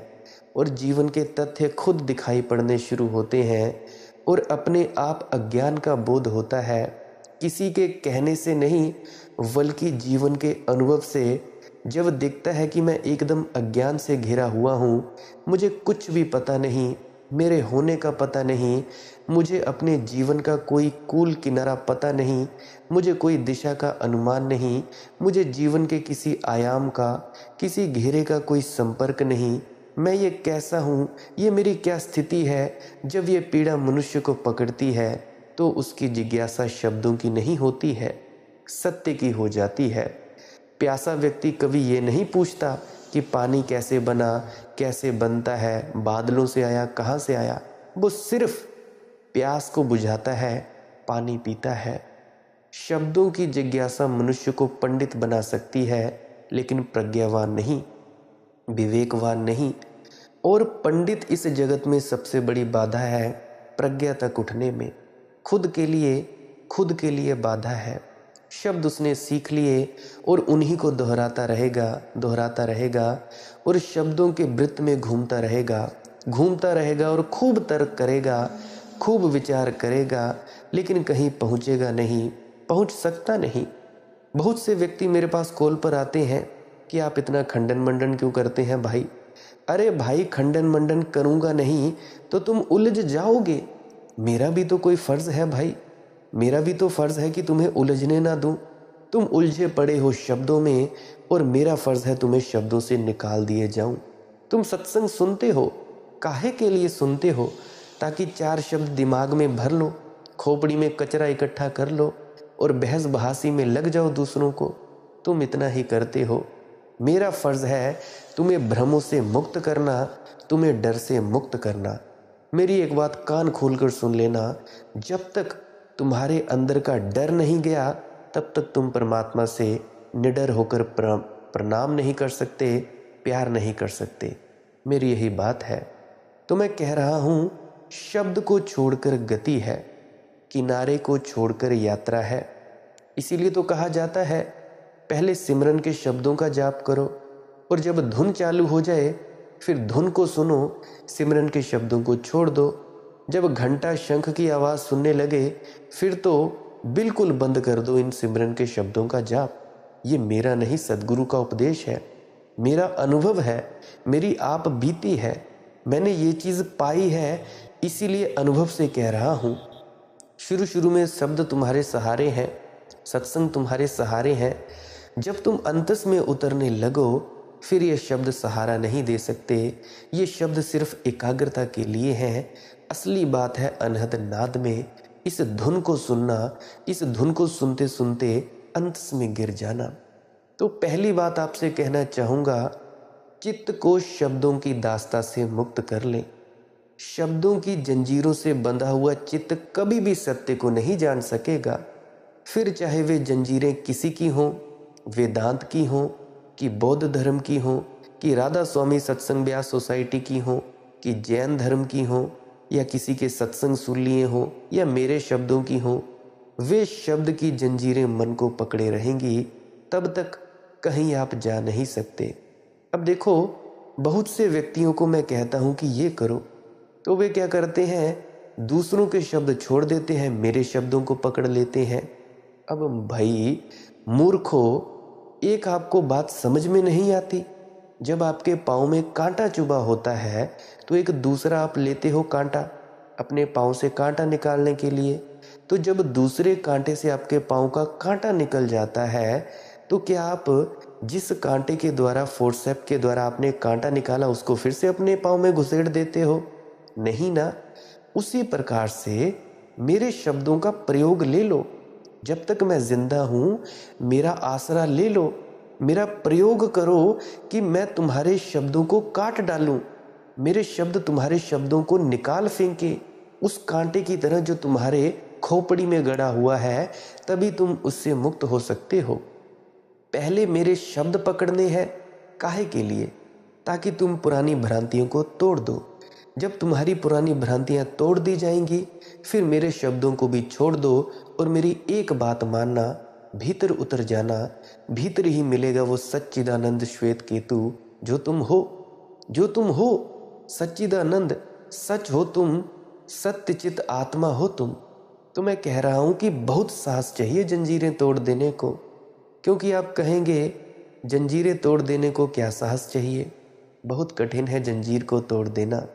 और जीवन के तथ्य खुद दिखाई पड़ने शुरू होते हैं, और अपने आप अज्ञान का बोध होता है, किसी के कहने से नहीं बल्कि जीवन के अनुभव से। जब दिखता है कि मैं एकदम अज्ञान से घिरा हुआ हूँ, मुझे कुछ भी पता नहीं, मेरे होने का पता नहीं, मुझे अपने जीवन का कोई कूल किनारा पता नहीं, मुझे कोई दिशा का अनुमान नहीं, मुझे जीवन के किसी आयाम का, किसी घेरे का कोई संपर्क नहीं, मैं ये कैसा हूँ, ये मेरी क्या स्थिति है। जब ये पीड़ा मनुष्य को पकड़ती है तो उसकी जिज्ञासा शब्दों की नहीं होती है, सत्य की हो जाती है। प्यासा व्यक्ति कभी ये नहीं पूछता कि पानी कैसे बना, कैसे बनता है, बादलों से आया, कहाँ से आया। वो सिर्फ प्यास को बुझाता है, पानी पीता है। शब्दों की जिज्ञासा मनुष्य को पंडित बना सकती है, लेकिन प्रज्ञावान नहीं, विवेकवान नहीं। और पंडित इस जगत में सबसे बड़ी बाधा है प्रज्ञा तक उठने में। खुद के लिए बाधा है। शब्द उसने सीख लिए और उन्हीं को दोहराता रहेगा और शब्दों के वृत्त में घूमता रहेगा और खूब तर्क करेगा, खूब विचार करेगा, लेकिन कहीं पहुँचेगा नहीं, पहुँच सकता नहीं। बहुत से व्यक्ति मेरे पास कॉल पर आते हैं कि आप इतना खंडन मंडन क्यों करते हैं भाई। अरे भाई, खंडन मंडन करूँगा नहीं तो तुम उलझ जाओगे। मेरा भी तो कोई फ़र्ज़ है भाई, मेरा भी तो फ़र्ज़ है कि तुम्हें उलझने ना दूँ। तुम उलझे पड़े हो शब्दों में और मेरा फ़र्ज़ है तुम्हें शब्दों से निकाल दिए जाऊँ। तुम सत्संग सुनते हो, काहे के लिए सुनते हो? ताकि 4 शब्द दिमाग में भर लो, खोपड़ी में कचरा इकट्ठा कर लो और बहस बहासी में लग जाओ दूसरों को। तुम इतना ही करते हो। मेरा फ़र्ज़ है तुम्हें भ्रमों से मुक्त करना, तुम्हें डर से मुक्त करना। मेरी एक बात कान खोलकर सुन लेना, जब तक तुम्हारे अंदर का डर नहीं गया तब तक तुम परमात्मा से निडर होकर प्रणाम नहीं कर सकते, प्यार नहीं कर सकते। मेरी यही बात है। तो मैं कह रहा हूँ, शब्द को छोड़कर गति है, किनारे को छोड़कर यात्रा है। इसीलिए तो कहा जाता है पहले सिमरन के शब्दों का जाप करो और जब धुन चालू हो जाए फिर धुन को सुनो, सिमरन के शब्दों को छोड़ दो। जब घंटा शंख की आवाज़ सुनने लगे फिर तो बिल्कुल बंद कर दो इन सिमरन के शब्दों का जाप। ये मेरा नहीं, सद्गुरु का उपदेश है, मेरा अनुभव है, मेरी आप बीती है। मैंने ये चीज़ पाई है, इसीलिए अनुभव से कह रहा हूँ। शुरू में शब्द तुम्हारे सहारे हैं, सत्संग तुम्हारे सहारे हैं। जब तुम अंतस में उतरने लगो फिर ये शब्द सहारा नहीं दे सकते। ये शब्द सिर्फ एकाग्रता के लिए हैं। असली बात है अनहद नाद में इस धुन को सुनना, इस धुन को सुनते सुनते अंतस में गिर जाना। तो पहली बात आपसे कहना चाहूँगा, चित्त को शब्दों की दास्ता से मुक्त कर ले। शब्दों की जंजीरों से बंधा हुआ चित्त कभी भी सत्य को नहीं जान सकेगा। फिर चाहे वे जंजीरें किसी की हों, वेदांत की हों, कि बौद्ध धर्म की हों, कि राधा स्वामी सत्संग व्यास सोसाइटी की हों, कि जैन धर्म की हों, या किसी के सत्संग सुन लिए हों, या मेरे शब्दों की हों, वे शब्द की जंजीरें मन को पकड़े रहेंगी, तब तक कहीं आप जा नहीं सकते। अब देखो, बहुत से व्यक्तियों को मैं कहता हूँ कि ये करो, तो वे क्या करते हैं, दूसरों के शब्द छोड़ देते हैं, मेरे शब्दों को पकड़ लेते हैं। अब भाई मूर्खो, एक आपको बात समझ में नहीं आती, जब आपके पाँव में कांटा चुभा होता है तो एक दूसरा आप लेते हो कांटा अपने पाँव से कांटा निकालने के लिए। तो जब दूसरे कांटे से आपके पाँव का कांटा निकल जाता है तो क्या आप जिस कांटे के द्वारा, फोर्सेप के द्वारा आपने कांटा निकाला, उसको फिर से अपने पाँव में घुसेड़ देते हो? नहीं ना। उसी प्रकार से मेरे शब्दों का प्रयोग ले लो। जब तक मैं जिंदा हूँ मेरा आसरा ले लो, मेरा प्रयोग करो कि मैं तुम्हारे शब्दों को काट डालूं, मेरे शब्द तुम्हारे शब्दों को निकाल फेंके उस कांटे की तरह जो तुम्हारे खोपड़ी में गड़ा हुआ है, तभी तुम उससे मुक्त हो सकते हो। पहले मेरे शब्द पकड़ने हैं, काहे के लिए? ताकि तुम पुरानी भ्रांतियों को तोड़ दो। जब तुम्हारी पुरानी भ्रांतियां तोड़ दी जाएंगी फिर मेरे शब्दों को भी छोड़ दो और मेरी एक बात मानना, भीतर उतर जाना। भीतर ही मिलेगा वो सच्चिदानंद श्वेत केतु जो तुम हो, जो तुम हो। सच्चिदानंद, सच हो तुम, सत्यचित आत्मा हो तुम। तो मैं कह रहा हूं कि बहुत साहस चाहिए जंजीरें तोड़ देने को, क्योंकि आप कहेंगे जंजीरें तोड़ देने को क्या साहस चाहिए। बहुत कठिन है जंजीर को तोड़ देना।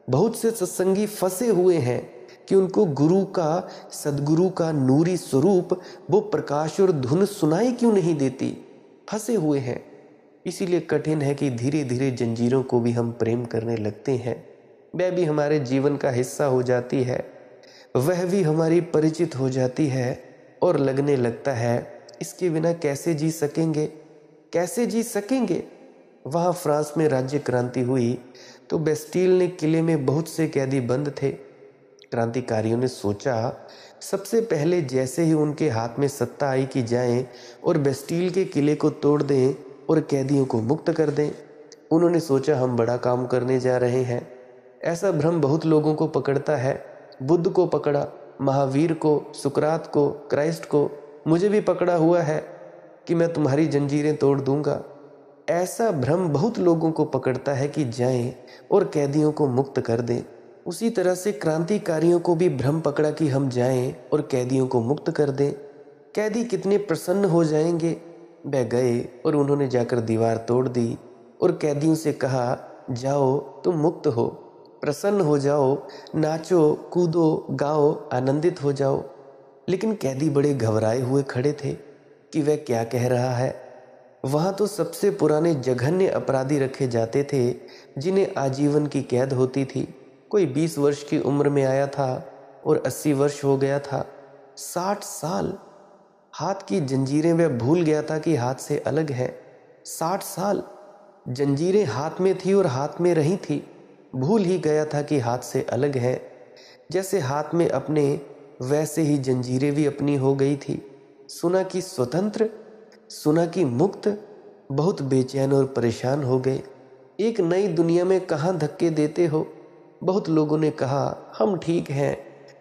बहुत से सत्संगी फंसे हुए हैं कि उनको गुरु का, सदगुरु का नूरी स्वरूप, वो प्रकाश और धुन सुनाई क्यों नहीं देती। फंसे हुए हैं। इसीलिए कठिन है कि धीरे धीरे जंजीरों को भी हम प्रेम करने लगते हैं। वह भी हमारे जीवन का हिस्सा हो जाती है, वह भी हमारी परिचित हो जाती है और लगने लगता है इसके बिना कैसे जी सकेंगे, कैसे जी सकेंगे। वहाँ फ्रांस में राज्य क्रांति हुई तो बेस्टील ने किले में बहुत से कैदी बंद थे। क्रांतिकारियों ने सोचा सबसे पहले जैसे ही उनके हाथ में सत्ता आई कि जाएं और बेस्टील के किले को तोड़ दें और कैदियों को मुक्त कर दें। उन्होंने सोचा हम बड़ा काम करने जा रहे हैं। ऐसा भ्रम बहुत लोगों को पकड़ता है। बुद्ध को पकड़ा, महावीर को, सुकरात को, क्राइस्ट को, मुझे भी पकड़ा हुआ है कि मैं तुम्हारी जंजीरें तोड़ दूंगा। ऐसा भ्रम बहुत लोगों को पकड़ता है कि जाएं और कैदियों को मुक्त कर दें। उसी तरह से क्रांतिकारियों को भी भ्रम पकड़ा कि हम जाएं और कैदियों को मुक्त कर दें। कैदी कितने प्रसन्न हो जाएंगे। वह गए और उन्होंने जाकर दीवार तोड़ दी और कैदियों से कहा जाओ तुम मुक्त हो, प्रसन्न हो जाओ, नाचो, कूदो, गाओ, आनंदित हो जाओ। लेकिन कैदी बड़े घबराए हुए खड़े थे कि वह क्या कह रहा है। वहाँ तो सबसे पुराने जघन्य अपराधी रखे जाते थे जिन्हें आजीवन की कैद होती थी। कोई 20 वर्ष की उम्र में आया था और 80 वर्ष हो गया था। 60 साल हाथ की जंजीरें वह भूल गया था कि हाथ से अलग है। 60 साल जंजीरें हाथ में थी और हाथ में रही थी। भूल ही गया था कि हाथ से अलग है। जैसे हाथ में अपने वैसे ही जंजीरें भी अपनी हो गई थी। सुना कि स्वतंत्र, सुना कि मुक्त। बहुत बेचैन और परेशान हो गए। एक नई दुनिया में कहाँ धक्के देते हो। बहुत लोगों ने कहा हम ठीक हैं,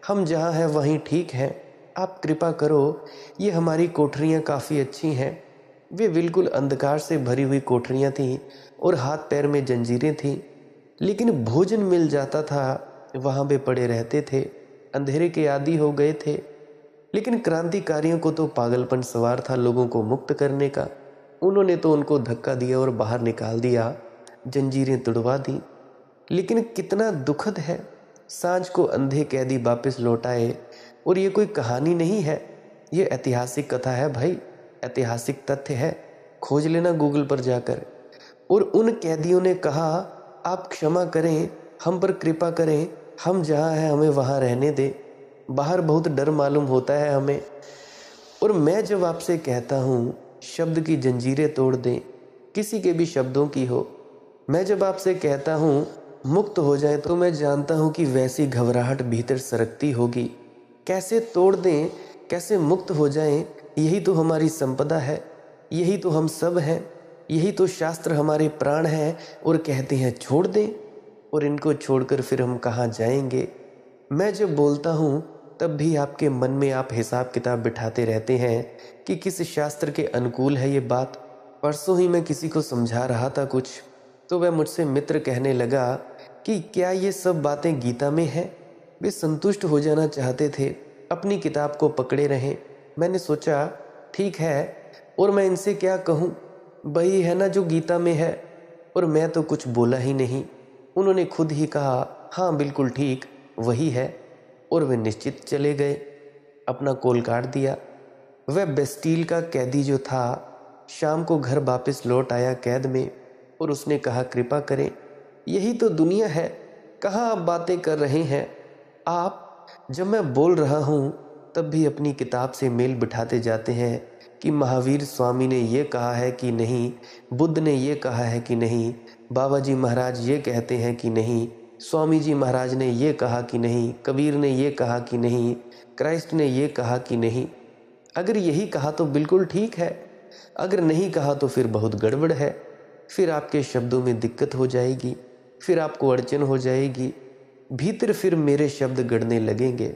हम जहाँ हैं वहीं ठीक हैं, आप कृपा करो, ये हमारी कोठरियाँ काफ़ी अच्छी हैं। वे बिल्कुल अंधकार से भरी हुई कोठरियाँ थीं और हाथ पैर में जंजीरें थीं, लेकिन भोजन मिल जाता था। वहाँ वे पड़े रहते थे, अंधेरे के आदी हो गए थे। लेकिन क्रांतिकारियों को तो पागलपन सवार था लोगों को मुक्त करने का। उन्होंने तो उनको धक्का दिया और बाहर निकाल दिया, जंजीरें तुड़वा दी। लेकिन कितना दुखद है, सांझ को अंधे कैदी वापस लौट आए। और ये कोई कहानी नहीं है, ये ऐतिहासिक कथा है भाई, ऐतिहासिक तथ्य है। खोज लेना गूगल पर जाकर। और उन कैदियों ने कहा आप क्षमा करें, हम पर कृपा करें, हम जहाँ हैं हमें वहाँ रहने दें, बाहर बहुत डर मालूम होता है हमें। और मैं जब आपसे कहता हूँ शब्द की जंजीरें तोड़ दें, किसी के भी शब्दों की हो, मैं जब आपसे कहता हूँ मुक्त हो जाए, तो मैं जानता हूँ कि वैसी घबराहट भीतर सरकती होगी। कैसे तोड़ दें, कैसे मुक्त हो जाएं, यही तो हमारी संपदा है, यही तो हम सब हैं, यही तो शास्त्र हमारे प्राण हैं और कहते हैं छोड़ दें। और इनको छोड़कर फिर हम कहाँ जाएंगे। मैं जब बोलता हूँ तब भी आपके मन में आप हिसाब किताब बिठाते रहते हैं कि किस शास्त्र के अनुकूल है ये बात। परसों ही मैं किसी को समझा रहा था कुछ, तो वह मुझसे मित्र कहने लगा कि क्या ये सब बातें गीता में हैं। वे संतुष्ट हो जाना चाहते थे, अपनी किताब को पकड़े रहें। मैंने सोचा ठीक है, और मैं इनसे क्या कहूँ, वही है ना जो गीता में है। और मैं तो कुछ बोला ही नहीं। उन्होंने खुद ही कहा हाँ बिल्कुल ठीक, वही है। और वे निश्चित चले गए, अपना कॉल काट दिया। वह बेस्टील का कैदी जो था शाम को घर वापस लौट आया कैद में, और उसने कहा कृपा करें, यही तो दुनिया है, कहाँ आप बातें कर रहे हैं आप। जब मैं बोल रहा हूँ तब भी अपनी किताब से मेल बिठाते जाते हैं कि महावीर स्वामी ने ये कहा है कि नहीं, बुद्ध ने ये कहा है कि नहीं, बाबा जी महाराज ये कहते हैं कि नहीं, स्वामी जी महाराज ने ये कहा कि नहीं, कबीर ने ये कहा कि नहीं, क्राइस्ट ने ये कहा कि नहीं। अगर यही कहा तो बिल्कुल ठीक है, अगर नहीं कहा तो फिर बहुत गड़बड़ है। फिर आपके शब्दों में दिक्कत हो जाएगी, फिर आपको अड़चन हो जाएगी, भीतर फिर मेरे शब्द गड़ने लगेंगे।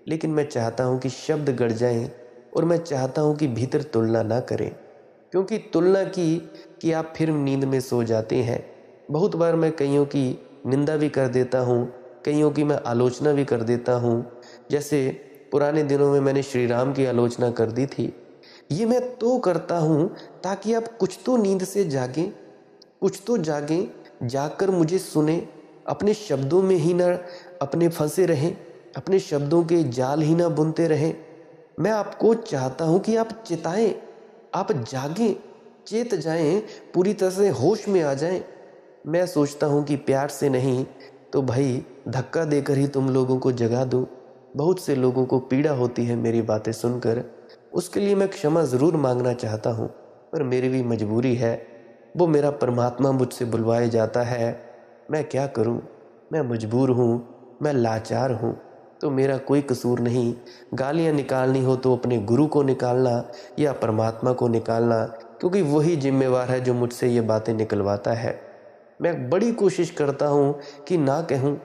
लेकिन मैं चाहता हूँ कि शब्द गड़ जाएं, और मैं चाहता हूँ कि भीतर तुलना ना करें, क्योंकि तुलना की कि आप फिर नींद में सो जाते हैं। बहुत बार मैं कईयों की निंदा भी कर देता हूँ कईयों की मैं आलोचना भी कर देता हूँ। जैसे पुराने दिनों में मैंने श्री राम की आलोचना कर दी थी। ये मैं तो करता हूँ ताकि आप कुछ तो नींद से जागें, कुछ तो जागें, जाकर मुझे सुने, अपने शब्दों में ही ना अपने फंसे रहें, अपने शब्दों के जाल ही ना बुनते रहें। मैं आपको चाहता हूँ कि आप चेताएं, आप जागें, चेत जाएं, पूरी तरह से होश में आ जाएं। मैं सोचता हूँ कि प्यार से नहीं तो भाई धक्का देकर ही तुम लोगों को जगा दूँ। बहुत से लोगों को पीड़ा होती है मेरी बातें सुनकर, उसके लिए मैं क्षमा ज़रूर मांगना चाहता हूँ, पर मेरी भी मजबूरी है। वो मेरा परमात्मा मुझसे बुलवाए जाता है, मैं क्या करूँ? मैं मजबूर हूँ, मैं लाचार हूँ, तो मेरा कोई कसूर नहीं। गालियाँ निकालनी हो तो अपने गुरु को निकालना या परमात्मा को निकालना, क्योंकि वही जिम्मेवार है जो मुझसे ये बातें निकलवाता है। मैं बड़ी कोशिश करता हूँ कि ना कहूँ,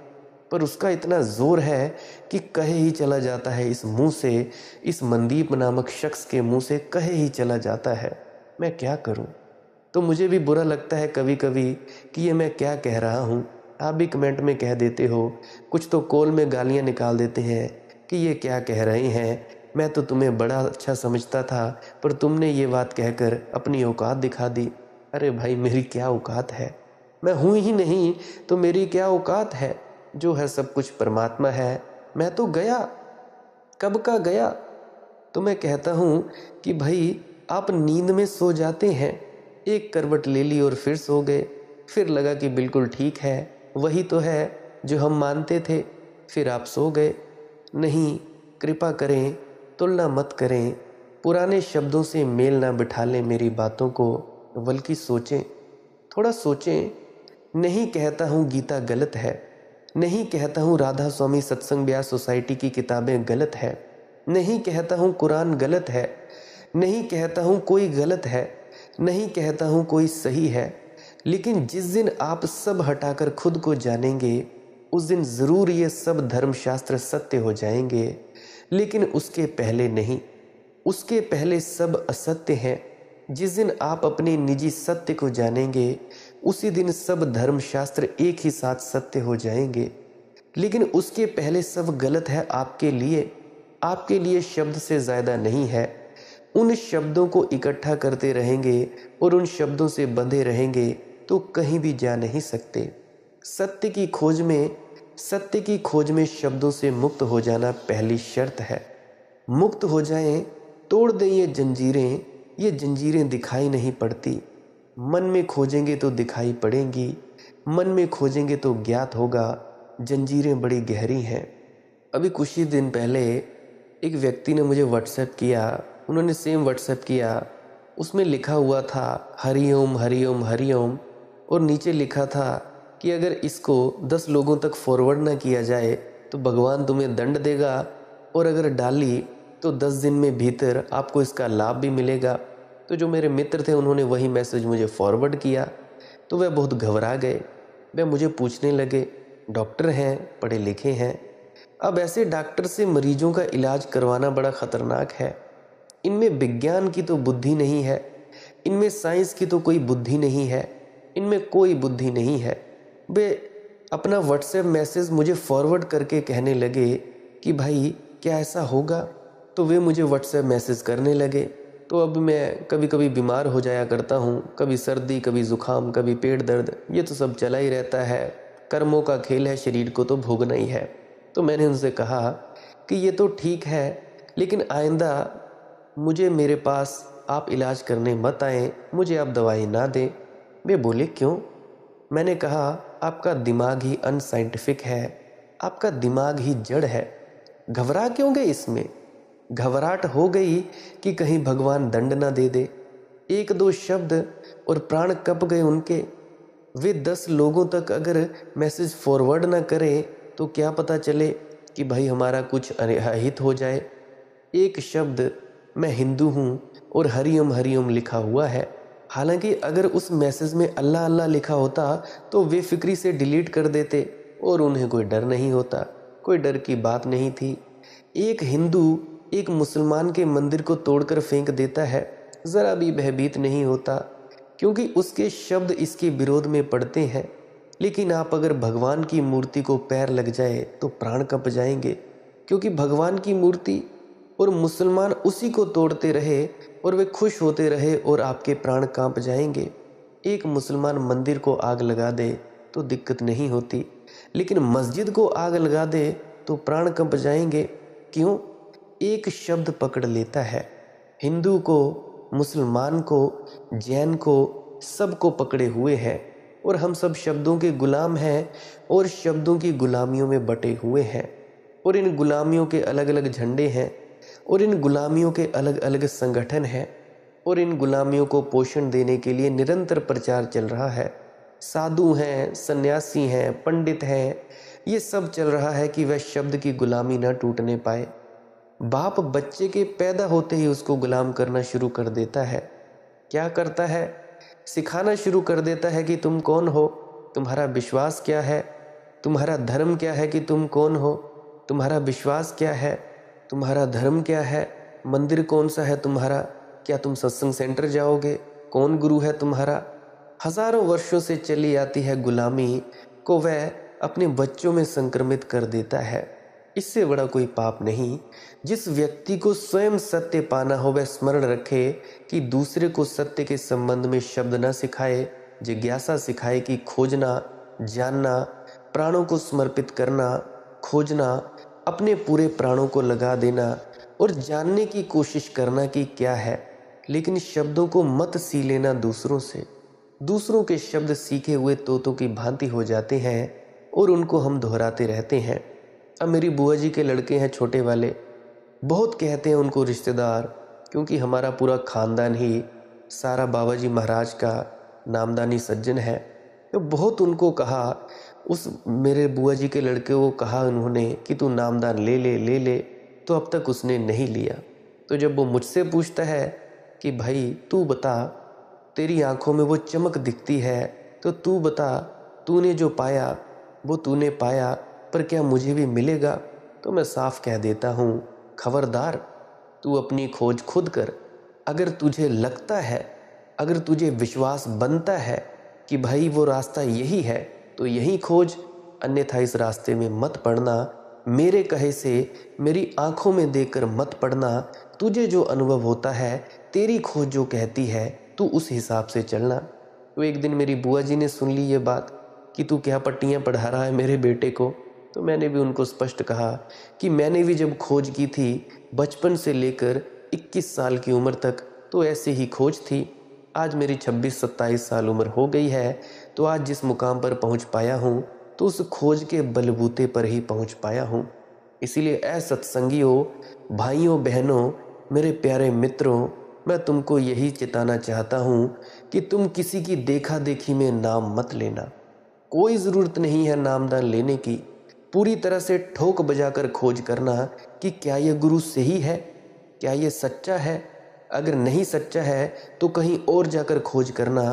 पर उसका इतना ज़ोर है कि कहे ही चला जाता है इस मुंह से, इस मनदीप नामक शख्स के मुंह से कहे ही चला जाता है। मैं क्या करूँ? तो मुझे भी बुरा लगता है कभी कभी कि ये मैं क्या कह रहा हूँ। आप भी कमेंट में कह देते हो, कुछ तो कॉल में गालियाँ निकाल देते हैं कि ये क्या कह रहे हैं, मैं तो तुम्हें बड़ा अच्छा समझता था, पर तुमने ये बात कहकर अपनी औकात दिखा दी। अरे भाई, मेरी क्या औकात है? मैं हूँ ही नहीं तो मेरी क्या औकात है? जो है सब कुछ परमात्मा है। मैं तो गया, कब का गया। तो मैं कहता हूँ कि भाई आप नींद में सो जाते हैं, एक करवट ले ली और फिर सो गए, फिर लगा कि बिल्कुल ठीक है, वही तो है जो हम मानते थे, फिर आप सो गए। नहीं, कृपा करें, तुलना मत करें, पुराने शब्दों से मेल ना बिठा लें मेरी बातों को, बल्कि सोचें, थोड़ा सोचें। नहीं कहता हूँ गीता गलत है, नहीं कहता हूँ राधा स्वामी सत्संग ब्यास सोसाइटी की किताबें गलत है, नहीं कहता हूँ कुरान गलत है, नहीं कहता हूँ कोई गलत है, नहीं कहता हूँ कोई सही है। लेकिन जिस दिन आप सब हटाकर खुद को जानेंगे, उस दिन ज़रूर ये सब धर्मशास्त्र सत्य हो जाएंगे। लेकिन उसके पहले नहीं, उसके पहले सब असत्य हैं। जिस दिन आप अपने निजी सत्य को जानेंगे, उसी दिन सब धर्मशास्त्र एक ही साथ सत्य हो जाएंगे। लेकिन उसके पहले सब गलत है आपके लिए। आपके लिए शब्द से ज़्यादा नहीं है। उन शब्दों को इकट्ठा करते रहेंगे और उन शब्दों से बंधे रहेंगे तो कहीं भी जा नहीं सकते। सत्य की खोज में, सत्य की खोज में शब्दों से मुक्त हो जाना पहली शर्त है। मुक्त हो जाएं, तोड़ दें ये जंजीरें दिखाई नहीं पड़ती। मन में खोजेंगे तो दिखाई पड़ेंगी, मन में खोजेंगे तो ज्ञात होगा, जंजीरें बड़ी गहरी हैं। अभी कुछ ही दिन पहले एक व्यक्ति ने मुझे व्हाट्सएप किया, उन्होंने सेम व्हाट्सएप किया। उसमें लिखा हुआ था हरिओम हरिओम हरिओम, और नीचे लिखा था कि अगर इसको 10 लोगों तक फॉरवर्ड ना किया जाए तो भगवान तुम्हें दंड देगा, और अगर डाली तो 10 दिन में भीतर आपको इसका लाभ भी मिलेगा। तो जो मेरे मित्र थे उन्होंने वही मैसेज मुझे फॉरवर्ड किया, तो वह बहुत घबरा गए। वह मुझे पूछने लगे, डॉक्टर हैं, पढ़े लिखे हैं, अब ऐसे डॉक्टर से मरीजों का इलाज करवाना बड़ा ख़तरनाक है। इनमें विज्ञान की तो बुद्धि नहीं है, इनमें साइंस की तो कोई बुद्धि नहीं है, इनमें कोई बुद्धि नहीं है। वे अपना व्हाट्सएप मैसेज मुझे फॉरवर्ड करके कहने लगे कि भाई क्या ऐसा होगा। तो वे मुझे व्हाट्सएप मैसेज करने लगे। तो अब मैं कभी कभी बीमार हो जाया करता हूँ, कभी सर्दी, कभी ज़ुकाम, कभी पेट दर्द, ये तो सब चला ही रहता है। कर्मों का खेल है, शरीर को तो भोगना ही है। तो मैंने उनसे कहा कि ये तो ठीक है, लेकिन आइंदा मुझे मेरे पास आप इलाज करने मत आएँ, मुझे आप दवाई ना दें। वे बोले क्यों? मैंने कहा आपका दिमाग ही अनसाइंटिफिक है, आपका दिमाग ही जड़ है। घबरा क्यों गए इसमें? घबराहट हो गई कि कहीं भगवान दंड ना दे दे। 1-2 शब्द और प्राण कप गए उनके। वे 10 लोगों तक अगर मैसेज फॉरवर्ड ना करें तो क्या पता चले कि भाई हमारा कुछ अहित हो जाए। एक शब्द मैं हिंदू हूँ और हरिओम हरिओम लिखा हुआ है। हालांकि अगर उस मैसेज में अल्लाह अल्लाह लिखा होता तो वे फिक्री से डिलीट कर देते और उन्हें कोई डर नहीं होता, कोई डर की बात नहीं थी। एक हिंदू एक मुसलमान के मंदिर को तोड़कर फेंक देता है, ज़रा भी भयभीत नहीं होता, क्योंकि उसके शब्द इसके विरोध में पड़ते हैं। लेकिन आप अगर भगवान की मूर्ति को पैर लग जाए तो प्राण कंप जाएंगे, क्योंकि भगवान की मूर्ति और मुसलमान उसी को तोड़ते रहे और वे खुश होते रहे और आपके प्राण कांप जाएंगे। एक मुसलमान मंदिर को आग लगा दे तो दिक्कत नहीं होती, लेकिन मस्जिद को आग लगा दे तो प्राण कंप जाएंगे। क्यों? एक शब्द पकड़ लेता है। हिंदू को, मुसलमान को, जैन को, सबको पकड़े हुए है और हम सब शब्दों के गुलाम हैं और शब्दों की गुलामियों में बटे हुए हैं। और इन गुलामियों के अलग अलग झंडे हैं और इन गुलामियों के अलग अलग संगठन हैं और इन गुलामियों को पोषण देने के लिए निरंतर प्रचार चल रहा है। साधु हैं, सन्यासी हैं, पंडित हैं, ये सब चल रहा है कि वह शब्द की गुलामी न टूटने पाए। बाप बच्चे के पैदा होते ही उसको गुलाम करना शुरू कर देता है। क्या करता है? सिखाना शुरू कर देता है कि तुम कौन हो, तुम्हारा विश्वास क्या है, तुम्हारा धर्म क्या है, कि तुम कौन हो, तुम्हारा विश्वास क्या है, तुम्हारा धर्म क्या है, मंदिर कौन सा है तुम्हारा, क्या तुम सत्संग सेंटर जाओगे, कौन गुरु है तुम्हारा। हजारों वर्षों से चली आती है गुलामी को वह अपने बच्चों में संक्रमित कर देता है। इससे बड़ा कोई पाप नहीं। जिस व्यक्ति को स्वयं सत्य पाना हो वह स्मरण रखे कि दूसरे को सत्य के संबंध में शब्द न सिखाए, जिज्ञासा सिखाए कि खोजना, जानना, प्राणों को समर्पित करना, खोजना, अपने पूरे प्राणों को लगा देना और जानने की कोशिश करना कि क्या है। लेकिन शब्दों को मत सी लेना दूसरों से। दूसरों के शब्द सीखे हुए तोतों की भांति हो जाते हैं और उनको हम दोहराते रहते हैं। अब मेरी बुआ जी के लड़के हैं छोटे वाले, बहुत कहते हैं उनको रिश्तेदार, क्योंकि हमारा पूरा खानदान ही सारा बाबा जी महाराज का नामदानी सज्जन है। तो बहुत उनको कहा, उस मेरे बुआ जी के लड़के को कहा उन्होंने कि तू नामदान ले ले ले ले, तो अब तक उसने नहीं लिया। तो जब वो मुझसे पूछता है कि भाई तू बता, तेरी आंखों में वो चमक दिखती है, तो तू बता, तूने जो पाया वो तूने पाया, पर क्या मुझे भी मिलेगा? तो मैं साफ कह देता हूँ, खबरदार, तू अपनी खोज खुद कर। अगर तुझे लगता है, अगर तुझे विश्वास बनता है कि भाई वो रास्ता यही है तो यही खोज, अन्यथा इस रास्ते में मत पड़ना। मेरे कहे से, मेरी आंखों में देखकर मत पड़ना। तुझे जो अनुभव होता है, तेरी खोज जो कहती है, तू उस हिसाब से चलना। तो एक दिन मेरी बुआ जी ने सुन ली ये बात कि तू क्या पट्टियाँ पढ़ा रहा है मेरे बेटे को। तो मैंने भी उनको स्पष्ट कहा कि मैंने भी जब खोज की थी बचपन से लेकर 21 साल की उम्र तक, तो ऐसे ही खोज थी। आज मेरी 26-27 साल उम्र हो गई है, तो आज जिस मुकाम पर पहुंच पाया हूं, तो उस खोज के बलबूते पर ही पहुंच पाया हूं। इसीलिए ऐ सत्संगियों, भाइयों बहनों, मेरे प्यारे मित्रों, मैं तुमको यही चिताना चाहता हूं कि तुम किसी की देखा देखी में नाम मत लेना। कोई ज़रूरत नहीं है नामदान लेने की। पूरी तरह से ठोक बजाकर खोज करना कि क्या ये गुरु सही है, क्या ये सच्चा है। अगर नहीं सच्चा है तो कहीं और जाकर खोज करना।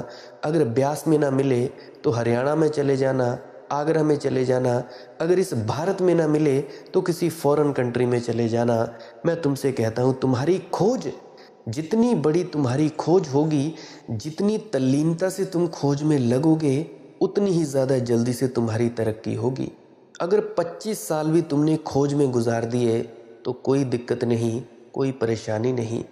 अगर ब्यास में ना मिले तो हरियाणा में चले जाना, आगरा में चले जाना। अगर इस भारत में ना मिले तो किसी फॉरेन कंट्री में चले जाना। मैं तुमसे कहता हूँ, तुम्हारी खोज, जितनी बड़ी तुम्हारी खोज होगी, जितनी तल्लीनता से तुम खोज में लगोगे, उतनी ही ज़्यादा जल्दी से तुम्हारी तरक्की होगी। अगर 25 साल भी तुमने खोज में गुजार दिए तो कोई दिक्कत नहीं, कोई परेशानी नहीं।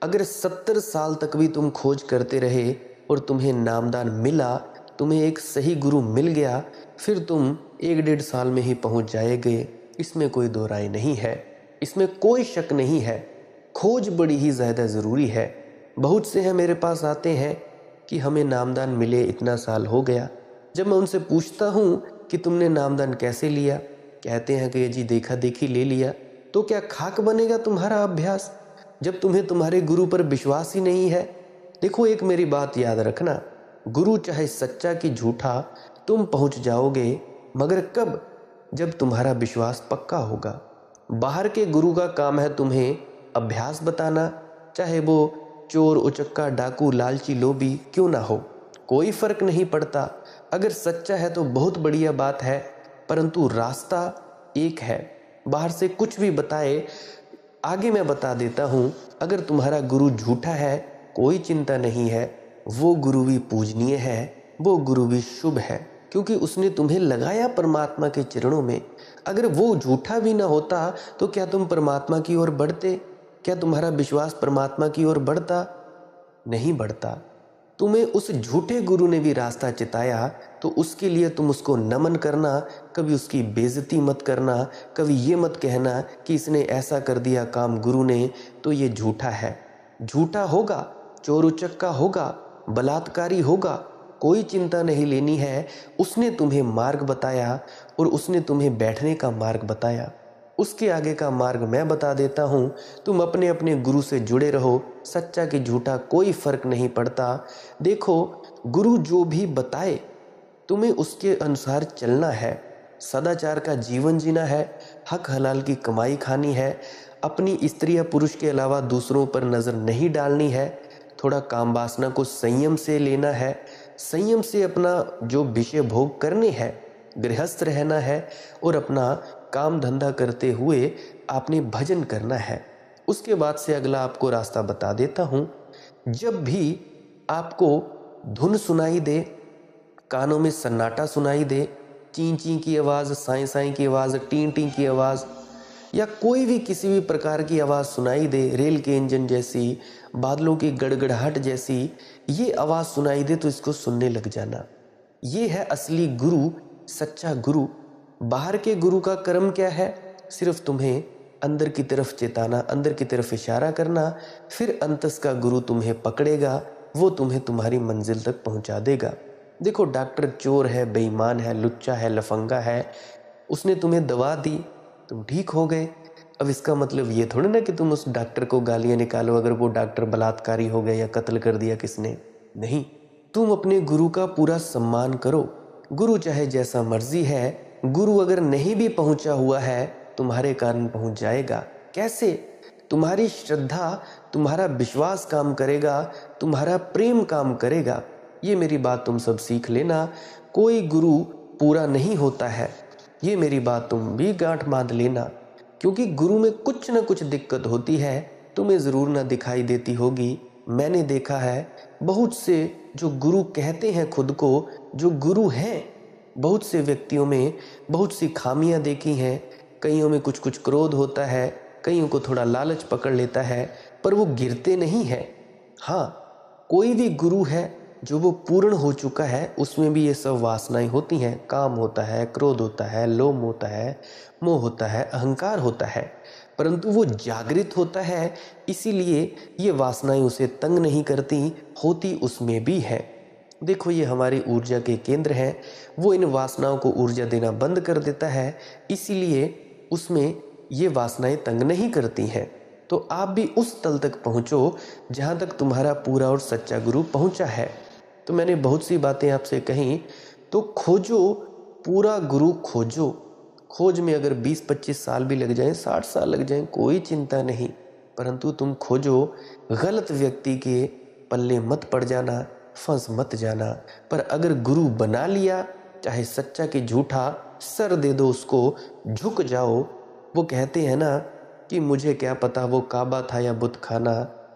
अगर 70 साल तक भी तुम खोज करते रहे और तुम्हें नामदान मिला, तुम्हें एक सही गुरु मिल गया, फिर तुम 1-1.5 साल में ही पहुंच जाएंगे। इसमें कोई दो राय नहीं है, इसमें कोई शक नहीं है। खोज बड़ी ही ज़्यादा ज़रूरी है। बहुत से हैं मेरे पास आते हैं कि हमें नामदान मिले इतना साल हो गया। जब मैं उनसे पूछता हूँ कि तुमने नामदान कैसे लिया, कहते हैं कि जी देखा देखी ले लिया। तो क्या खाक बनेगा तुम्हारा अभ्यास जब तुम्हें तुम्हारे गुरु पर विश्वास ही नहीं है? देखो, एक मेरी बात याद रखना, गुरु चाहे सच्चा कि झूठा, तुम पहुंच जाओगे, मगर कब? जब तुम्हारा विश्वास पक्का होगा। बाहर के गुरु का काम है तुम्हें अभ्यास बताना, चाहे वो चोर, उचक्का, डाकू, लालची, लोभी क्यों ना हो, कोई फर्क नहीं पड़ता। अगर सच्चा है तो बहुत बढ़िया बात है, परंतु रास्ता एक है। बाहर से कुछ भी बताए, आगे मैं बता देता हूँ, अगर तुम्हारा गुरु झूठा है कोई चिंता नहीं है, वो गुरु भी पूजनीय है, वो गुरु भी शुभ है। क्योंकि उसने तुम्हें लगाया परमात्मा के चरणों में। अगर वो झूठा भी ना होता तो क्या तुम परमात्मा की ओर बढ़ते? क्या तुम्हारा विश्वास परमात्मा की ओर बढ़ता? नहीं बढ़ता। तुम्हें उस झूठे गुरु ने भी रास्ता चिताया तो उसके लिए तुम उसको नमन करना, कभी उसकी बेइज्जती मत करना, कभी ये मत कहना कि इसने ऐसा कर दिया काम गुरु ने तो ये झूठा है। झूठा होगा, चोर उचक्का होगा, बलात्कारी होगा, कोई चिंता नहीं लेनी है। उसने तुम्हें मार्ग बताया और उसने तुम्हें बैठने का मार्ग बताया। उसके आगे का मार्ग मैं बता देता हूँ। तुम अपने अपने गुरु से जुड़े रहो, सच्चा कि झूठा कोई फर्क नहीं पड़ता। देखो, गुरु जो भी बताए तुम्हें उसके अनुसार चलना है। सदाचार का जीवन जीना है, हक हलाल की कमाई खानी है, अपनी स्त्री या पुरुष के अलावा दूसरों पर नज़र नहीं डालनी है, थोड़ा काम वासना को संयम से लेना है, संयम से अपना जो विषय भोग करने हैं, गृहस्थ रहना है और अपना काम धंधा करते हुए आपने भजन करना है। उसके बाद से अगला आपको रास्ता बता देता हूँ। जब भी आपको धुन सुनाई दे, कानों में सन्नाटा सुनाई दे, ची ची की आवाज़, साई साई की आवाज़, टी टी की आवाज़ या कोई भी किसी भी प्रकार की आवाज़ सुनाई दे, रेल के इंजन जैसी, बादलों की गड़गड़ाहट जैसी ये आवाज़ सुनाई दे तो इसको सुनने लग जाना। ये है असली गुरु, सच्चा गुरु। बाहर के गुरु का कर्म क्या है? सिर्फ तुम्हें अंदर की तरफ चेताना, अंदर की तरफ इशारा करना, फिर अंतस का गुरु तुम्हें पकड़ेगा, वो तुम्हें तुम्हारी मंजिल तक पहुंचा देगा। देखो, डॉक्टर चोर है, बेईमान है, लुच्चा है, लफंगा है, उसने तुम्हें दवा दी, तुम ठीक हो गए। अब इसका मतलब ये थोड़ी ना कि तुम उस डॉक्टर को गालियां निकालो अगर वो डॉक्टर बलात्कारी हो गया या कत्ल कर दिया किसने। नहीं, तुम अपने गुरु का पूरा सम्मान करो। गुरु चाहे जैसा मर्जी है, गुरु अगर नहीं भी पहुंचा हुआ है तुम्हारे कारण पहुंच जाएगा। कैसे? तुम्हारी श्रद्धा, तुम्हारा विश्वास काम करेगा, तुम्हारा प्रेम काम करेगा। ये मेरी बात तुम सब सीख लेना। कोई गुरु पूरा नहीं होता है, ये मेरी बात तुम भी गांठ बांध लेना। क्योंकि गुरु में कुछ ना कुछ दिक्कत होती है, तुम्हें ज़रूर ना दिखाई देती होगी। मैंने देखा है बहुत से जो गुरु कहते हैं खुद को, जो गुरु हैं, बहुत से व्यक्तियों में बहुत सी खामियां देखी हैं। कईयों में कुछ कुछ क्रोध होता है, कईयों को थोड़ा लालच पकड़ लेता है, पर वो गिरते नहीं हैं। हाँ, कोई भी गुरु है जो वो पूर्ण हो चुका है, उसमें भी ये सब वासनाएं होती हैं। काम होता है, क्रोध होता है, लोभ होता है, मोह होता है, अहंकार होता है, परंतु वो जागृत होता है, इसीलिए ये वासनाएं उसे तंग नहीं करती, होती उसमें भी है। देखो, ये हमारी ऊर्जा के केंद्र हैं, वो इन वासनाओं को ऊर्जा देना बंद कर देता है, इसीलिए उसमें ये वासनाएं तंग नहीं करती हैं। तो आप भी उस तल तक पहुँचो जहाँ तक तुम्हारा पूरा और सच्चा गुरु पहुँचा है। तो मैंने बहुत सी बातें आपसे कहीं, तो खोजो, पूरा गुरु खोजो। खोज में अगर 20-25 साल भी लग जाएं, 60 साल लग जाएं, कोई चिंता नहीं, परंतु तुम खोजो। गलत व्यक्ति के पल्ले मत पड़ जाना, फंस मत जाना। पर अगर गुरु बना लिया, चाहे सच्चा कि झूठा, सर दे दो उसको, झुक जाओ। वो कहते हैं ना कि मुझे क्या पता वो काबा था या बुत खाना,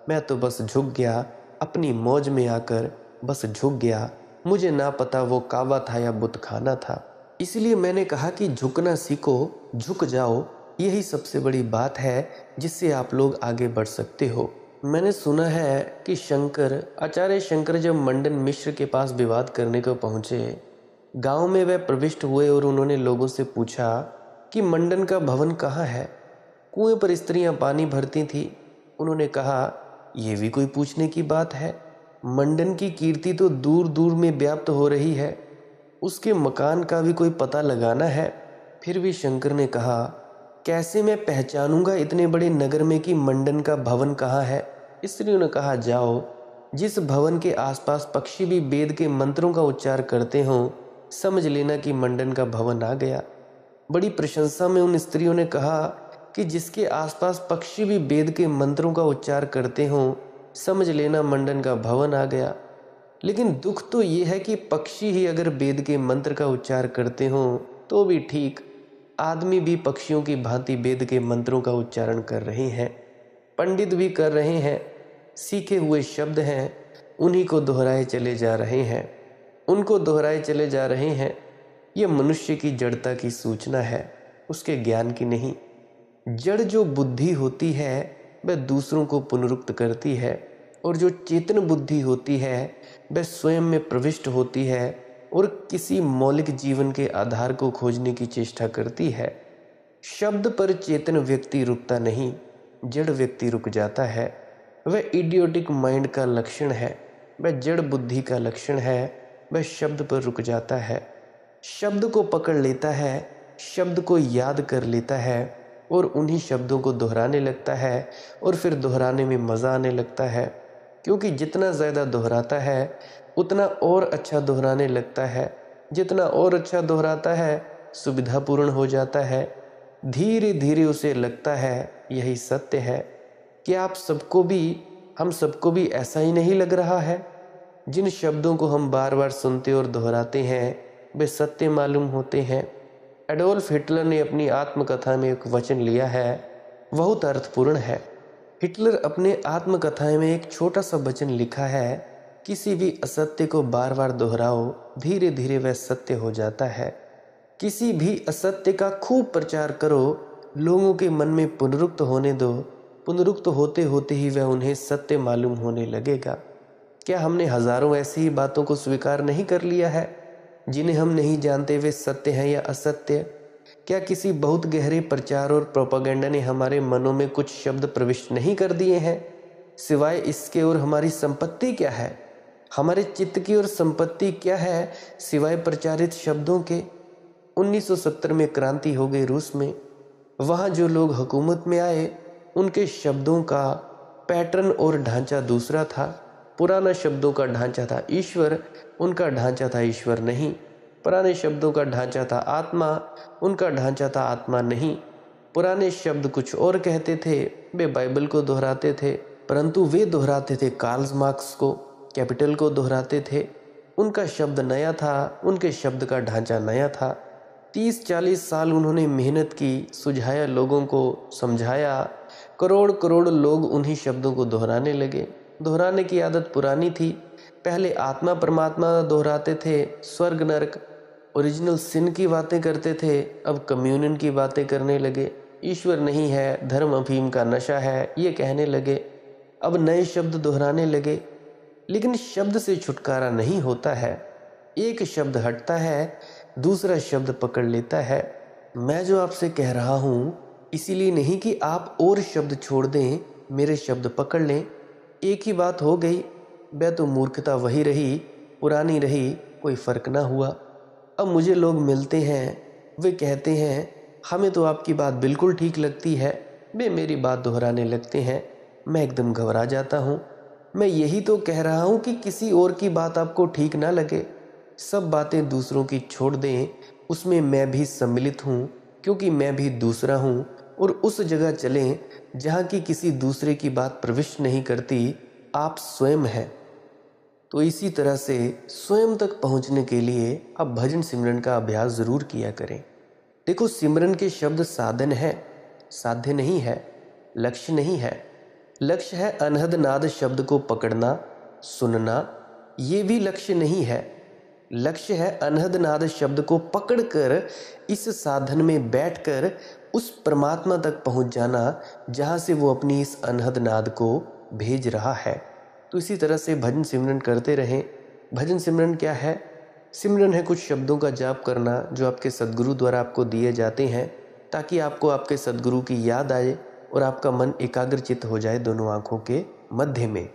मैं तो बस झुक गया, अपनी मौज में आकर बस झुक गया, मुझे ना पता वो काबा था या बुत खाना था। इसलिए मैंने कहा कि झुकना सीखो, झुक जाओ। यही सबसे बड़ी बात है जिससे आप लोग आगे बढ़ सकते हो। मैंने सुना है कि आचार्य शंकर जब मंडन मिश्र के पास विवाद करने को पहुँचे, गांव में वह प्रविष्ट हुए और उन्होंने लोगों से पूछा कि मंडन का भवन कहाँ है। कुएं पर स्त्रियां पानी भरती थी। उन्होंने कहा, यह भी कोई पूछने की बात है? मंडन की कीर्ति तो दूर दूर में व्याप्त हो रही है, उसके मकान का भी कोई पता लगाना है। फिर भी शंकर ने कहा, कैसे मैं पहचानूंगा इतने बड़े नगर में कि मंडन का भवन कहाँ है? स्त्रियों ने कहा, जाओ, जिस भवन के आसपास पक्षी भी वेद के मंत्रों का उच्चार करते हों, समझ लेना कि मंडन का भवन आ गया। बड़ी प्रशंसा में उन स्त्रियों ने कहा कि जिसके आसपास पक्षी भी वेद के मंत्रों का उच्चार करते हों, समझ लेना मंडन का भवन आ गया। लेकिन दुख तो ये है कि पक्षी ही अगर वेद के मंत्र का उच्चार करते हों तो भी ठीक, आदमी भी पक्षियों की भांति वेद के मंत्रों का उच्चारण कर रहे हैं, पंडित भी कर रहे हैं, सीखे हुए शब्द हैं, उन्हीं को दोहराए चले जा रहे हैं, उनको दोहराए चले जा रहे हैं। यह मनुष्य की जड़ता की सूचना है, उसके ज्ञान की नहीं। जड़ जो बुद्धि होती है वह दूसरों को पुनरुक्त करती है, और जो चेतन बुद्धि होती है वह स्वयं में प्रविष्ट होती है और किसी मौलिक जीवन के आधार को खोजने की चेष्टा करती है। शब्द पर चेतन व्यक्ति रुकता नहीं, जड़ व्यक्ति रुक जाता है। वह इडियोटिक माइंड का लक्षण है, वह जड़ बुद्धि का लक्षण है। वह शब्द पर रुक जाता है, शब्द को पकड़ लेता है, शब्द को याद कर लेता है और उन्हीं शब्दों को दोहराने लगता है, और फिर दोहराने में मज़ा आने लगता है, क्योंकि जितना ज़्यादा दोहराता है उतना और अच्छा दोहराने लगता है। जितना और अच्छा दोहराता है सुविधापूर्ण हो जाता है। धीरे धीरे उसे लगता है यही सत्य है। क्या हम सबको भी ऐसा ही नहीं लग रहा है? जिन शब्दों को हम बार बार सुनते और दोहराते हैं वे सत्य मालूम होते हैं। एडोल्फ हिटलर ने अपनी आत्मकथा में एक वचन लिया है, बहुत अर्थपूर्ण है। हिटलर अपने आत्मकथा में एक छोटा सा वचन लिखा है, किसी भी असत्य को बार बार दोहराओ, धीरे धीरे वह सत्य हो जाता है। किसी भी असत्य का खूब प्रचार करो, लोगों के मन में पुनरुक्त होने दो, पुनरुक्त होते होते ही वह उन्हें सत्य मालूम होने लगेगा। क्या हमने हजारों ऐसी ही बातों को स्वीकार नहीं कर लिया है जिन्हें हम नहीं जानते वे सत्य हैं या असत्य? क्या किसी बहुत गहरे प्रचार और प्रोपेगेंडा ने हमारे मनों में कुछ शब्द प्रविष्ट नहीं कर दिए हैं? सिवाय इसके और हमारी संपत्ति क्या है? हमारे चित्त की और संपत्ति क्या है सिवाय प्रचारित शब्दों के? 1970 में क्रांति हो गई रूस में। वहाँ जो लोग हुकूमत में आए उनके शब्दों का पैटर्न और ढांचा दूसरा था। पुराना शब्दों का ढांचा था ईश्वर, उनका ढांचा था ईश्वर नहीं। पुराने शब्दों का ढांचा था आत्मा, उनका ढांचा था आत्मा नहीं। पुराने शब्द कुछ और कहते थे, वे बाइबल को दोहराते थे, परंतु वे दोहराते थे कार्ल मार्क्स को, कैपिटल को दोहराते थे। उनका शब्द नया था, उनके शब्द का ढांचा नया था। 30-40 साल उन्होंने मेहनत की, सुझाया, लोगों को समझाया। करोड़ करोड़ लोग उन्हीं शब्दों को दोहराने लगे। दोहराने की आदत पुरानी थी। पहले आत्मा परमात्मा दोहराते थे, स्वर्ग नरक ओरिजिनल सिन की बातें करते थे, अब कम्युनियन की बातें करने लगे। ईश्वर नहीं है, धर्म अफीम का नशा है, ये कहने लगे। अब नए शब्द दोहराने लगे, लेकिन शब्द से छुटकारा नहीं होता है। एक शब्द हटता है, दूसरा शब्द पकड़ लेता है। मैं जो आपसे कह रहा हूँ इसीलिए नहीं कि आप और शब्द छोड़ दें, मेरे शब्द पकड़ लें। एक ही बात हो गई, वह तो मूर्खता वही रही, पुरानी रही, कोई फ़र्क ना हुआ। अब मुझे लोग मिलते हैं, वे कहते हैं हमें तो आपकी बात बिल्कुल ठीक लगती है। वे मेरी बात दोहराने लगते हैं, मैं एकदम घबरा जाता हूँ। मैं यही तो कह रहा हूँ कि किसी और की बात आपको ठीक ना लगे, सब बातें दूसरों की छोड़ दें, उसमें मैं भी सम्मिलित हूँ, क्योंकि मैं भी दूसरा हूँ, और उस जगह चलें जहाँ की किसी दूसरे की बात प्रविष्ट नहीं करती, आप स्वयं हैं। तो इसी तरह से स्वयं तक पहुँचने के लिए आप भजन सिमरन का अभ्यास ज़रूर किया करें। देखो, सिमरन के शब्द साधन है, साध्य नहीं है, लक्ष्य नहीं है। लक्ष्य है अनहद नाद शब्द को पकड़ना, सुनना, ये भी लक्ष्य नहीं है। लक्ष्य है अनहद नाद शब्द को पकड़कर इस साधन में बैठकर उस परमात्मा तक पहुंच जाना जहां से वो अपनी इस अनहद नाद को भेज रहा है। तो इसी तरह से भजन सिमरन करते रहें। भजन सिमरन क्या है? सिमरन है कुछ शब्दों का जाप करना जो आपके सद्गुरु द्वारा आपको दिए जाते हैं, ताकि आपको आपके सद्गुरु की याद आए और आपका मन एकाग्रचित्त हो जाए दोनों आँखों के मध्य में।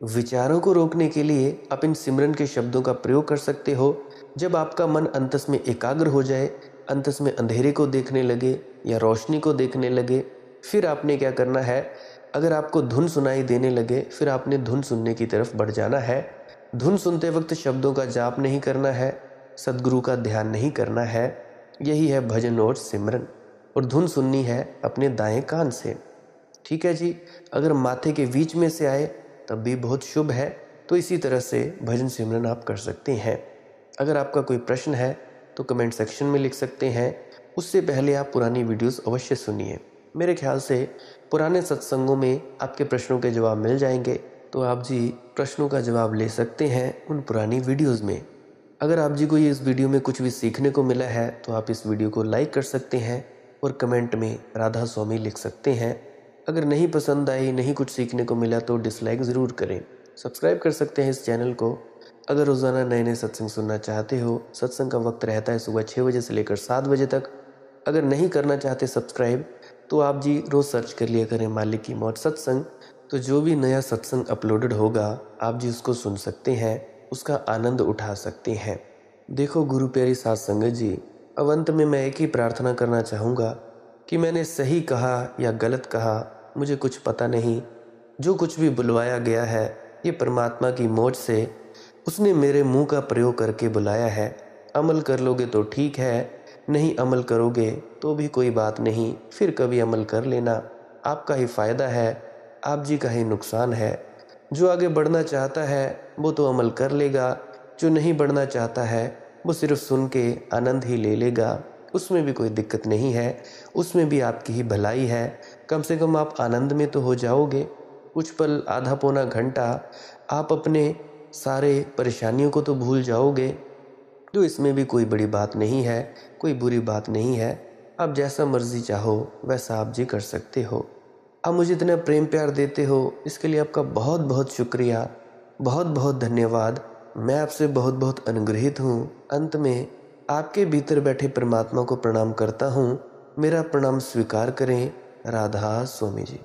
विचारों को रोकने के लिए आप इन सिमरन के शब्दों का प्रयोग कर सकते हो। जब आपका मन अंतस में एकाग्र हो जाए, अंतस में अंधेरे को देखने लगे या रोशनी को देखने लगे, फिर आपने क्या करना है, अगर आपको धुन सुनाई देने लगे, फिर आपने धुन सुनने की तरफ बढ़ जाना है। धुन सुनते वक्त शब्दों का जाप नहीं करना है, सद्गुरु का ध्यान नहीं करना है। यही है भजन और सिमरन। और धुन सुननी है अपने दाएं कान से। ठीक है जी। अगर माथे के बीच में से आए तब भी बहुत शुभ है। तो इसी तरह से भजन सिमरन आप कर सकते हैं। अगर आपका कोई प्रश्न है तो कमेंट सेक्शन में लिख सकते हैं। उससे पहले आप पुरानी वीडियोस अवश्य सुनिए। मेरे ख्याल से पुराने सत्संगों में आपके प्रश्नों के जवाब मिल जाएंगे, तो आप जी प्रश्नों का जवाब ले सकते हैं उन पुरानी वीडियोस में। अगर आप जी को ये इस वीडियो में कुछ भी सीखने को मिला है तो आप इस वीडियो को लाइक कर सकते हैं और कमेंट में राधा स्वामी लिख सकते हैं। अगर नहीं पसंद आई, नहीं कुछ सीखने को मिला तो डिसलाइक ज़रूर करें। सब्सक्राइब कर सकते हैं इस चैनल को। अगर रोज़ाना नए नए सत्संग सुनना चाहते हो, सत्संग का वक्त रहता है सुबह 6 बजे से लेकर 7 बजे तक। अगर नहीं करना चाहते सब्सक्राइब तो आप जी रोज़ सर्च कर लिया करें मालिक की मौज सत्संग। तो जो भी नया सत्संग अपलोडेड होगा आप जी उसको सुन सकते हैं, उसका आनंद उठा सकते हैं। देखो गुरु प्यारी साध संगत जी, अब अंत में मैं एक ही प्रार्थना करना चाहूँगा कि मैंने सही कहा या गलत कहा मुझे कुछ पता नहीं। जो कुछ भी बुलवाया गया है ये परमात्मा की मौज से उसने मेरे मुंह का प्रयोग करके बुलाया है। अमल कर लोगे तो ठीक है, नहीं अमल करोगे तो भी कोई बात नहीं, फिर कभी अमल कर लेना। आपका ही फ़ायदा है, आप जी का ही नुकसान है। जो आगे बढ़ना चाहता है वो तो अमल कर लेगा, जो नहीं बढ़ना चाहता है वो सिर्फ सुन के आनंद ही ले लेगा। उसमें भी कोई दिक्कत नहीं है, उसमें भी आपकी ही भलाई है। कम से कम आप आनंद में तो हो जाओगे। कुछ पल, आधा पौना घंटा आप अपने सारे परेशानियों को तो भूल जाओगे। तो इसमें भी कोई बड़ी बात नहीं है, कोई बुरी बात नहीं है। आप जैसा मर्जी चाहो वैसा आप जी कर सकते हो। आप मुझे इतना प्रेम प्यार देते हो, इसके लिए आपका बहुत बहुत शुक्रिया, बहुत बहुत धन्यवाद। मैं आपसे बहुत बहुत अनुग्रहित हूँ। अंत में आपके भीतर बैठे परमात्मा को प्रणाम करता हूँ। मेरा प्रणाम स्वीकार करें। राधा स्वामी जी।